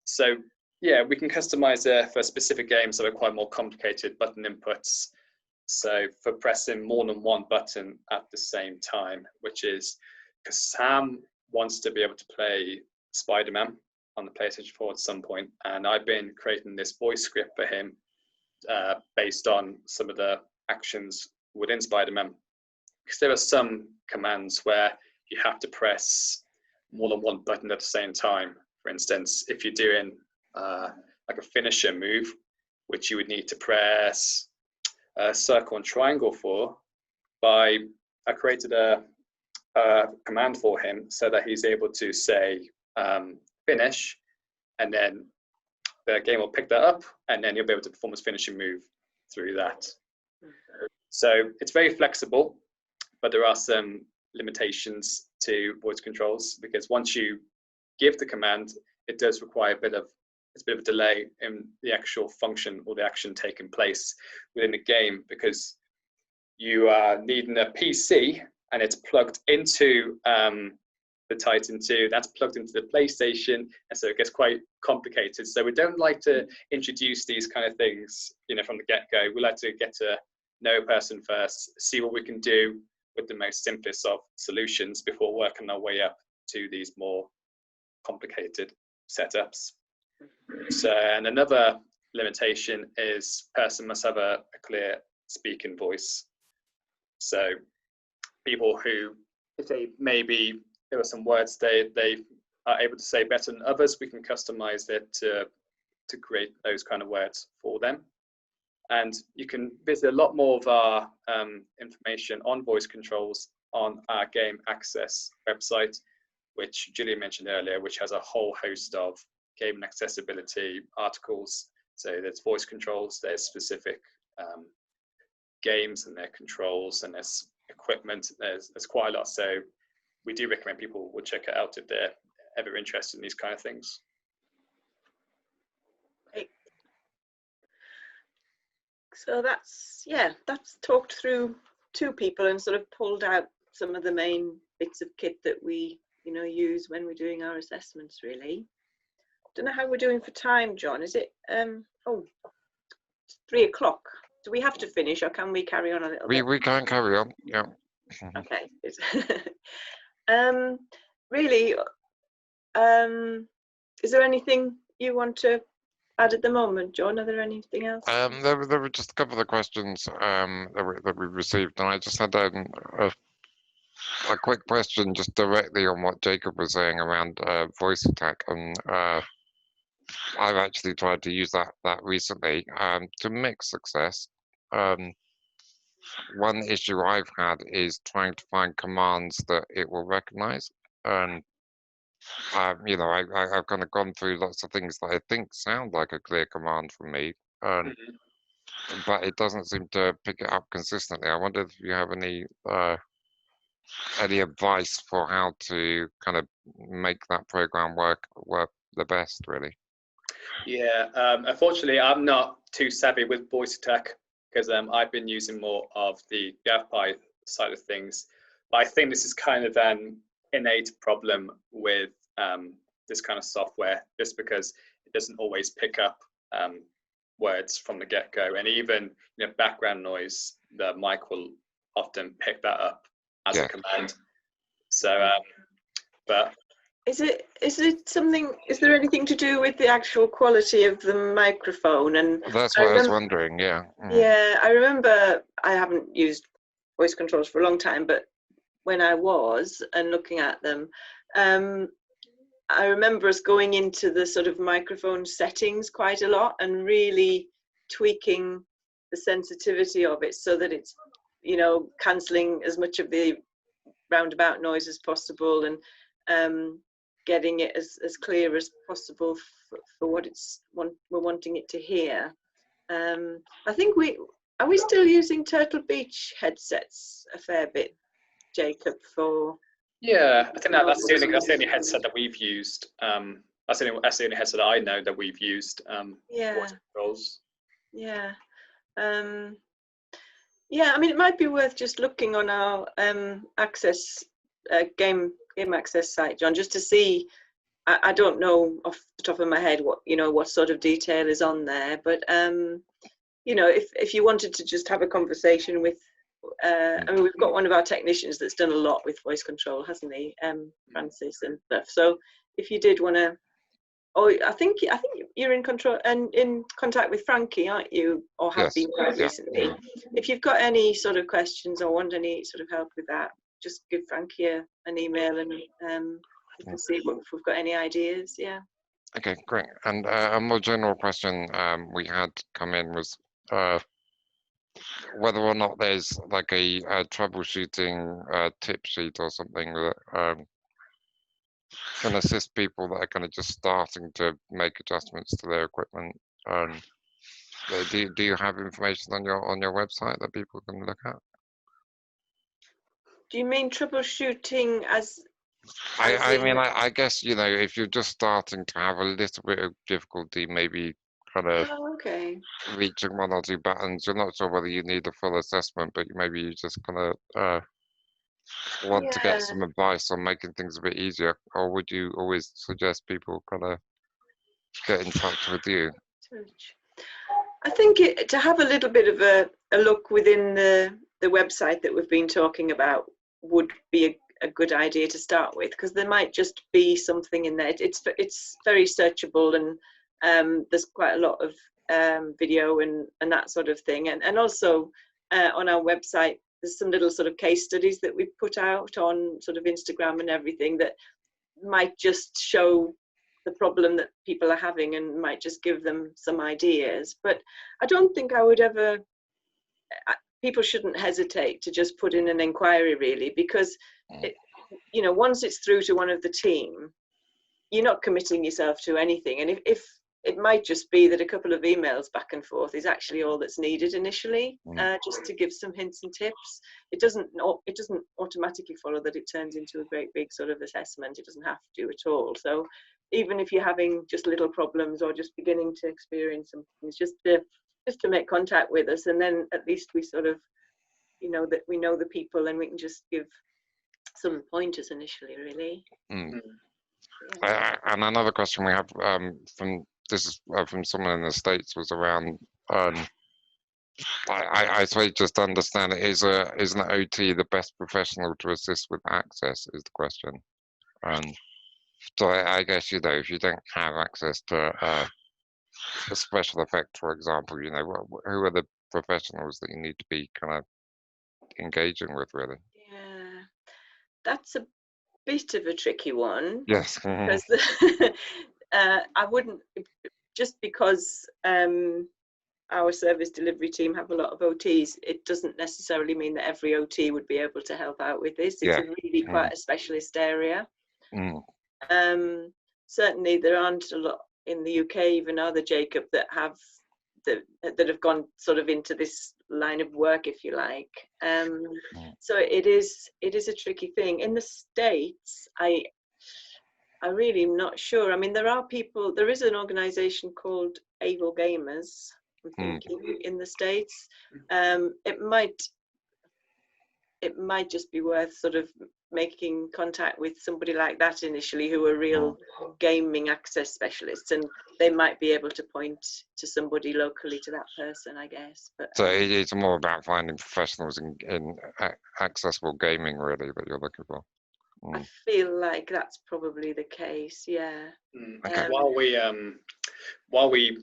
So yeah, we can customize it for specific games that require more complicated button inputs. So for pressing more than one button at the same time, which is because Sam wants to be able to play Spider-Man on the PlayStation 4 at some point, and I've been creating this voice script for him based on some of the actions within Spider-Man. Because there are some commands where you have to press more than one button at the same time. For instance, if you're doing like a finisher move, which you would need to press circle and triangle for, I created a command for him so that he's able to say finish, and then the game will pick that up, and then you'll be able to perform his finishing move through that. So it's very flexible, but there are some limitations to voice controls, because once you give the command, it does require a bit of a delay in the actual function or the action taking place within the game, because you are needing a PC and it's plugged into the Titan 2, that's plugged into the PlayStation, and so it gets quite complicated. So we don't like to introduce these kind of things, from the get-go. We like to get to know a person first, see what we can do with the most simplest of solutions before working our way up to these more complicated setups. So, and another limitation is person must have a clear speaking voice. So people who, if they maybe there are some words they are able to say better than others, we can customize it to create those kind of words for them. And you can visit a lot more of our information on voice controls on our Game Access website, which Julia mentioned earlier, which has a whole host of game and accessibility articles. So there's voice controls, there's specific games and their controls, and there's equipment, there's quite a lot. So we do recommend people would check it out if they're ever interested in these kind of things. Great. So that's talked through two people and sort of pulled out some of the main bits of kit that we use when we're doing our assessments, really. Don't know how we're doing for time, John. Is it 3 o'clock? Do we have to finish, or can we carry on a little bit? We can carry on, yeah. Okay. Really, is there anything you want to add at the moment, John? Are there anything else? There were just a couple of questions that we received, and I just had a quick question just directly on what Jacob was saying around voice attack, and I've actually tried to use that recently to mixed success. one issue I've had is trying to find commands that it will recognize. And, you know, I've kind of gone through lots of things that I think sound like a clear command from me, but it doesn't seem to pick it up consistently. I wonder if you have any advice for how to kind of make that program work the best, really. Yeah, unfortunately, I'm not too savvy with voice tech because I've been using more of the GavPy side of things. But I think this is kind of an innate problem with this kind of software, just because it doesn't always pick up words from the get-go, and even background noise, the mic will often pick that up as a command. So, but. Is it something? Is there anything to do with the actual quality of the microphone? And that's what I was wondering. Yeah. Yeah, I remember. I haven't used voice controls for a long time, but when I was and looking at them, I remember us going into the sort of microphone settings quite a lot and really tweaking the sensitivity of it so that it's, cancelling as much of the roundabout noise as possible, and getting it as clear as possible for what we're wanting it to hear. I think are we still using Turtle Beach headsets a fair bit, Jacob? Yeah, I think that's the only headset that we've used. That's the only headset I know that we've used. Voice controls. Yeah. Yeah, I mean, it might be worth just looking on our access game access site, John, just to see. I don't know off the top of my head what sort of detail is on there, but if you wanted to just have a conversation with, I mean, we've got one of our technicians that's done a lot with voice control, hasn't he, Francis and stuff. So if you did want to. Oh, I think you're in control and in contact with Frankie, aren't you? Or have been quite recently. If you've got any sort of questions or want any sort of help with that, just give Frankie an email, and we can see if we've got any ideas. Yeah. Okay, great. And a more general question we had come in was whether or not there's like a troubleshooting tip sheet or something that can assist people that are kind of just starting to make adjustments to their equipment. Do you have information on your website that people can look at? Do you mean troubleshooting as? I guess if you're just starting to have a little bit of difficulty, maybe kind of reaching one or two buttons, you're not sure whether you need a full assessment, but maybe you just kind of want to get some advice on making things a bit easier, or would you always suggest people kind of get in touch with you? I think to have a little bit of a look within the website that we've been talking about would be a good idea to start with, because there might just be something in there. It's very searchable, and there's quite a lot of video and that sort of thing, and also on our website there's some little sort of case studies that we put out on sort of Instagram and everything that might just show the problem that people are having and might just give them some ideas. But I don't think I would ever, people shouldn't hesitate to just put in an inquiry, really, because once it's through to one of the team, you're not committing yourself to anything. And if it might just be that a couple of emails back and forth is actually all that's needed initially, just to give some hints and tips. It doesn't automatically follow that it turns into a great big sort of assessment. It doesn't have to at all. So even if you're having just little problems or just beginning to experience some things, just to make contact with us, and then at least we sort of that we know the people, and we can just give some pointers initially, really. And another question we have from someone in the States was around I suppose just to understand it, is an OT the best professional to assist with access is the question. So I guess if you don't have access to a SpecialEffect, for example, who are the professionals that you need to be kind of engaging with, really? Yeah, that's a bit of a tricky one. Yes. Because I wouldn't, just because our service delivery team have a lot of OTs, it doesn't necessarily mean that every OT would be able to help out with this. It's Yeah. a really quite a specialist area. Mm. Certainly there aren't a lot in the UK, even other Jacob, that have gone sort of into this line of work, if you like. So it is a tricky thing. In the States, I really am not sure. I mean, there is an organization called Able Gamers, I'm thinking, in the States. It might just be worth sort of making contact with somebody like that initially, who are real gaming access specialists, and they might be able to point to somebody locally to that person, I guess. But So it's more about finding professionals in accessible gaming, really, that you're looking for. I feel like that's probably the case, yeah. Okay. While we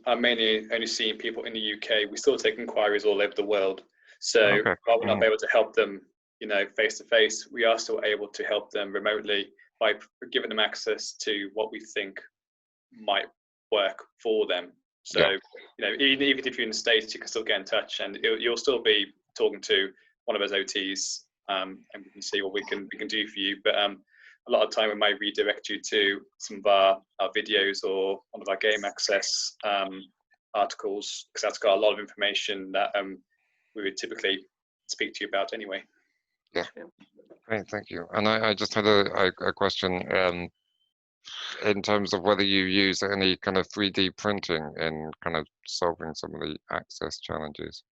are mainly only seeing people in the UK, we still take inquiries all over the world. So while we're not able to help them, face to face, we are still able to help them remotely by giving them access to what we think might work for them. So, even if you're in the States, you can still get in touch, and you'll still be talking to one of those OTs, and we can see what we can do for you. But a lot of time we might redirect you to some of our videos or one of our game access articles, because that's got a lot of information that we would typically speak to you about anyway. Yeah, great, thank you. And I just had a question in terms of whether you use any kind of 3D printing in kind of solving some of the access challenges.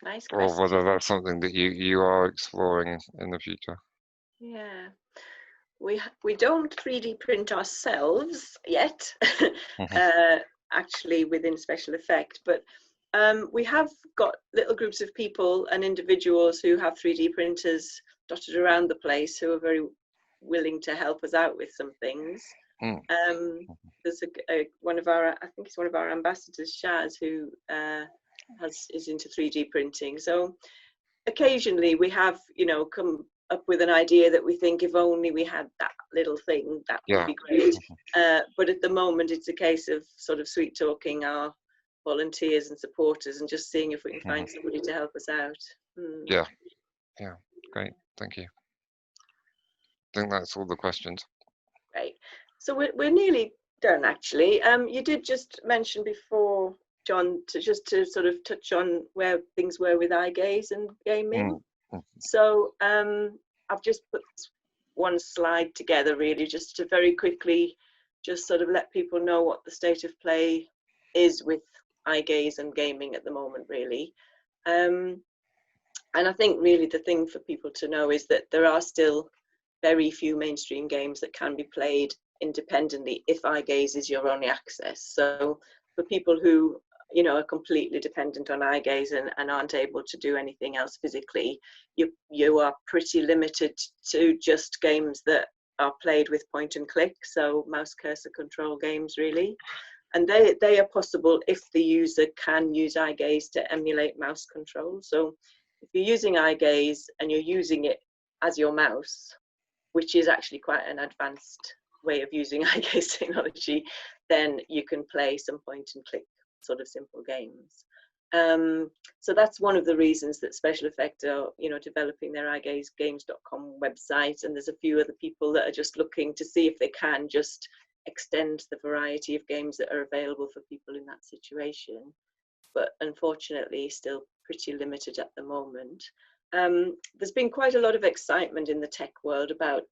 Nice or question. whether that's something that you are exploring in the future. Yeah, we don't 3D print ourselves yet, actually within SpecialEffect, but we have got little groups of people and individuals who have 3D printers dotted around the place, who are very willing to help us out with some things. There's one of our, I think it's one of our ambassadors, Shaz, who is into 3D printing. So occasionally we have, come up with an idea that we think, if only we had that little thing, that would be great. But at the moment, it's a case of sort of sweet talking our volunteers and supporters and just seeing if we can find somebody to help us out. Yeah, great, thank you. I think that's all the questions. Great. So we're nearly done, actually. You did just mention before, John, to sort of touch on where things were with eye gaze and gaming. So I've just put one slide together, really, just to very quickly just sort of let people know what the state of play is with eye gaze and gaming at the moment, really. And I think really the thing for people to know is that there are still very few mainstream games that can be played independently if eye gaze is your only access. So for people who are completely dependent on eye gaze and aren't able to do anything else physically, you are pretty limited to just games that are played with point and click, so mouse cursor control games, really. And they are possible if the user can use eye gaze to emulate mouse control. So if you're using eye gaze and you're using it as your mouse, which is actually quite an advanced way of using eye gaze technology, then you can play some point and click sort of simple games. So that's one of the reasons that SpecialEffect are developing their eyegazegames.com website, and there's a few other people that are just looking to see if they can just extend the variety of games that are available for people in that situation, but unfortunately still pretty limited at the moment. There's been quite a lot of excitement in the tech world about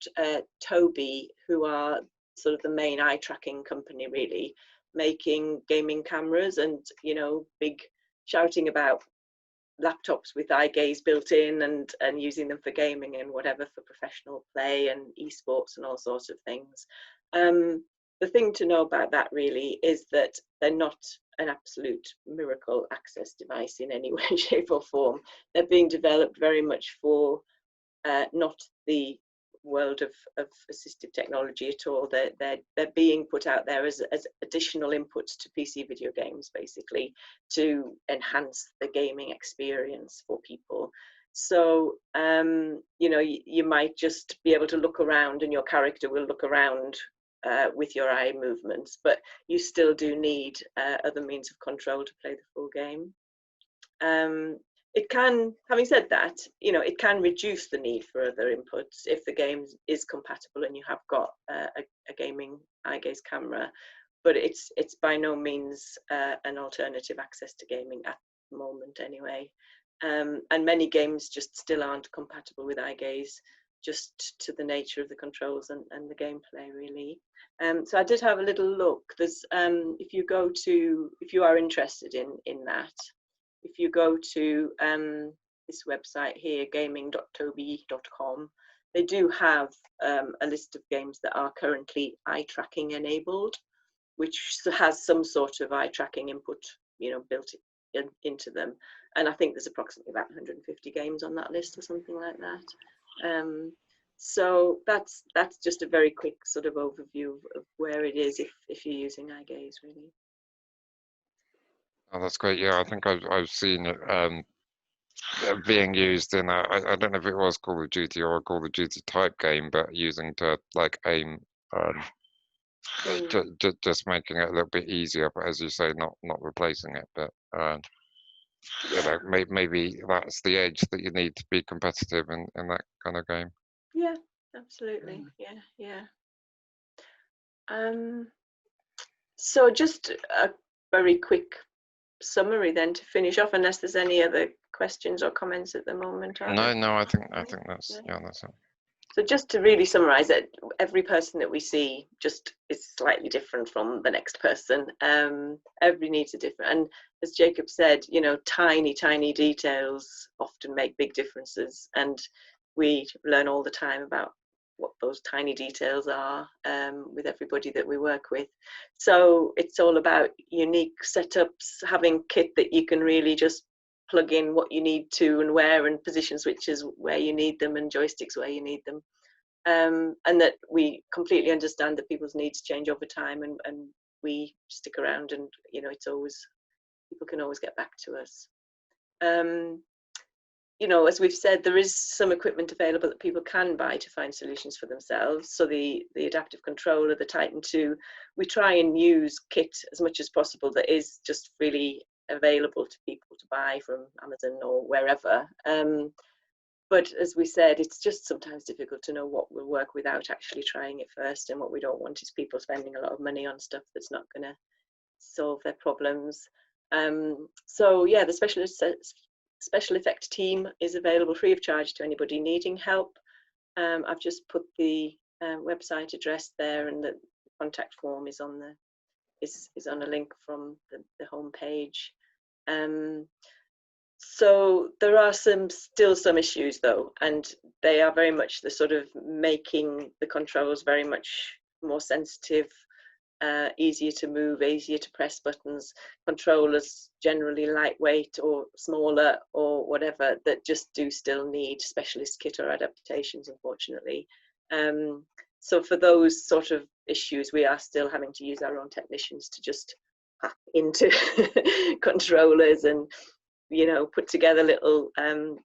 Tobii, who are sort of the main eye tracking company, really, making gaming cameras, and big shouting about laptops with eye gaze built in and using them for gaming and whatever, for professional play and esports and all sorts of things. The thing to know about that really is that they're not an absolute miracle access device in any way, shape or form. They're being developed very much for not the world of assistive technology at all. They're being put out there as additional inputs to PC video games, basically, to enhance the gaming experience for people. So you might just be able to look around, and your character will look around with your eye movements, but you still do need other means of control to play the full game. It can, having said that, you know, it can reduce the need for other inputs if the game is compatible and you have got a gaming eye gaze camera, but it's by no means an alternative access to gaming at the moment anyway. And many games just still aren't compatible with eye gaze, just to the nature of the controls and the gameplay really. So I did have a little look. There's if you are interested in that, if you go to this website here, gaming.tobii.com, they do have a list of games that are currently eye tracking enabled, which has some sort of eye tracking input, you know, built into them. And I think there's approximately about 150 games on that list or something like that. So that's just a very quick sort of overview of where it is if you're using eye gaze really. Oh, that's great. Yeah, I think I've seen it being used in I don't know if it was Call of Duty or a Call of Duty type game, but using to like aim, just making it a little bit easier. But as you say, not replacing it. But you know, maybe that's the edge that you need to be competitive in that kind of game. Yeah, absolutely. Yeah. So just a very quick summary then to finish off, unless there's any other questions or comments at the moment. No, I think that's that's it. So just to really summarize it, every person that we see just is slightly different from the next person. Every needs are different, and as Jacob said, you know, tiny details often make big differences, and we learn all the time about what those tiny details are with everybody that we work with. So it's all about unique setups, having kit that you can really just plug in what you need to and where, and position switches where you need them, and joysticks where you need them. And that we completely understand that people's needs change over time, and we stick around, and you know, it's always, people can always get back to us. You know, as we've said, there is some equipment available that people can buy to find solutions for themselves. So the adaptive controller, the Titan 2, we try and use kit as much as possible that is just freely available to people to buy from Amazon or wherever. But as we said, it's just sometimes difficult to know what will work without actually trying it first. And what we don't want is people spending a lot of money on stuff that's not going to solve their problems. So yeah, the SpecialEffect team is available free of charge to anybody needing help. I've just put the website address there, and the contact form is on a link from the home page. So there are still some issues though, and they are very much the sort of making the controls very much more sensitive, easier to move, easier to press buttons, controllers generally lightweight or smaller or whatever, that just do still need specialist kit or adaptations, unfortunately. So for those sort of issues, we are still having to use our own technicians to just hack into controllers and, you know, put together little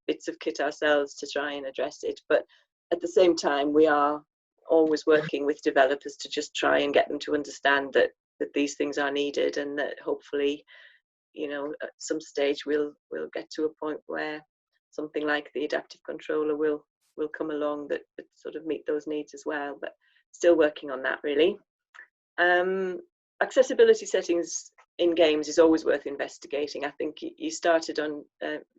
bits of kit ourselves to try and address it. But at the same time, we are always working with developers to just try and get them to understand that these things are needed, and that hopefully, you know, at some stage we'll get to a point where something like the adaptive controller will come along that sort of meet those needs as well. But still working on that really. Accessibility settings in games is always worth investigating. I think you started on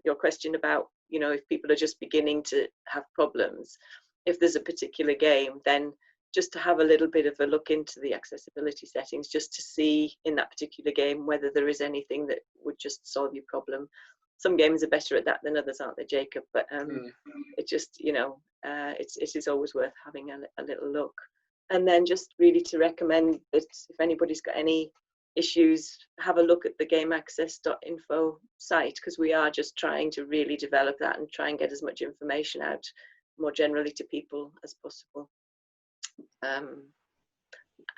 your question about, you know, if people are just beginning to have problems, if there's a particular game, then just to have a little bit of a look into the accessibility settings, just to see in that particular game whether there is anything that would just solve your problem. Some games are better at that than others, aren't they, Jacob? But it just, you know, it is always worth having a little look. And then just really to recommend that if anybody's got any issues, have a look at the gameaccess.info site, because we are just trying to really develop that and try and get as much information out more generally to people as possible.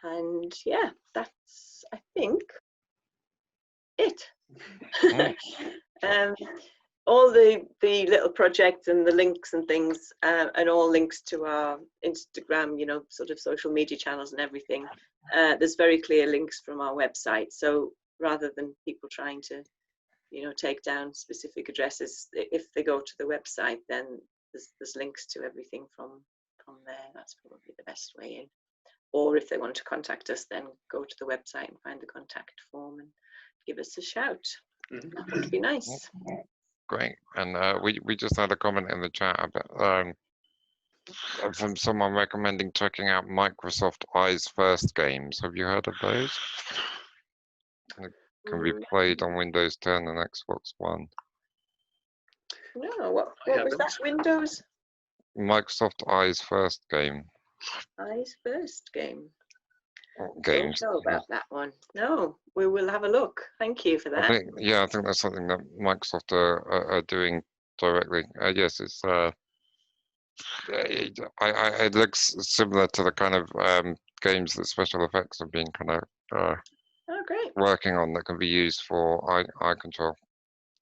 And yeah, that's, I think, it. all the little projects and the links and things, and all links to our Instagram, you know, sort of social media channels and everything. There's very clear links from our website. So rather than people trying to, you know, take down specific addresses, if they go to the website, then there's links to everything from there. That's probably the best way in. Or if they want to contact us, then go to the website and find the contact form and give us a shout. That would be nice. Great. And we just had a comment in the chat about from someone recommending checking out Microsoft Eyes First games. Have you heard of those? It can be played on Windows 10 and Xbox One. No, what was that? Windows? Microsoft Eyes First game. Eyes First game. Games. Don't know about that one. No, we will have a look. Thank you for that. I think that's something that Microsoft are doing directly. Yes, it's it looks similar to the kind of games that SpecialEffect have been kind of Oh, great. working on that can be used for eye control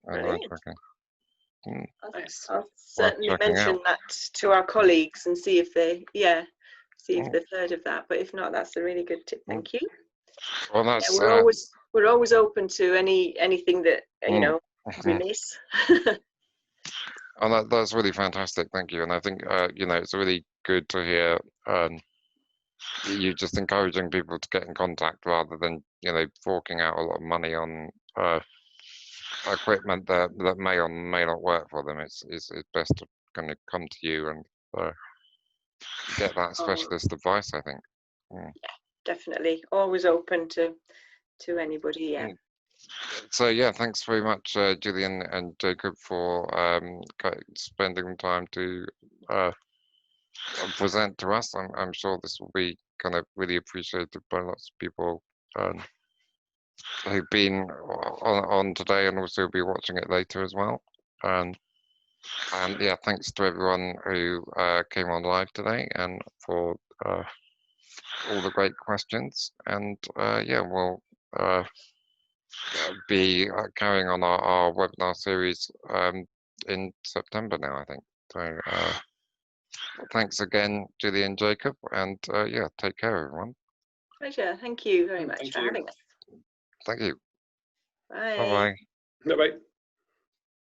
and eye Brilliant. tracking. Nice. I'll certainly checking mention out. that to our colleagues and see if they, see if they've heard of that. But if not, that's a really good tip. Thank you. Well, that's We're always open to anything that you know we miss. and that's really fantastic. Thank you. And I think you know, it's really good to hear you just encouraging people to get in contact rather than, you know, forking out a lot of money on equipment that may or may not work for them. It's best to kind of come to you and get that specialist advice, I think. Yeah, definitely. Always open to anybody. Yeah. So yeah, thanks very much, Gillian and Jacob, for spending time to present to us. I'm sure this will be kind of really appreciated by lots of people who've been on today and also be watching it later as well. And yeah, thanks to everyone who came on live today and for all the great questions. And yeah, we'll be carrying on our webinar series in September now, I think. So thanks again, Gillian and Jacob, and yeah, take care, everyone. Pleasure. Thank you very much Thank for you. having us. Thank you. Bye. Bye-bye. Bye-bye.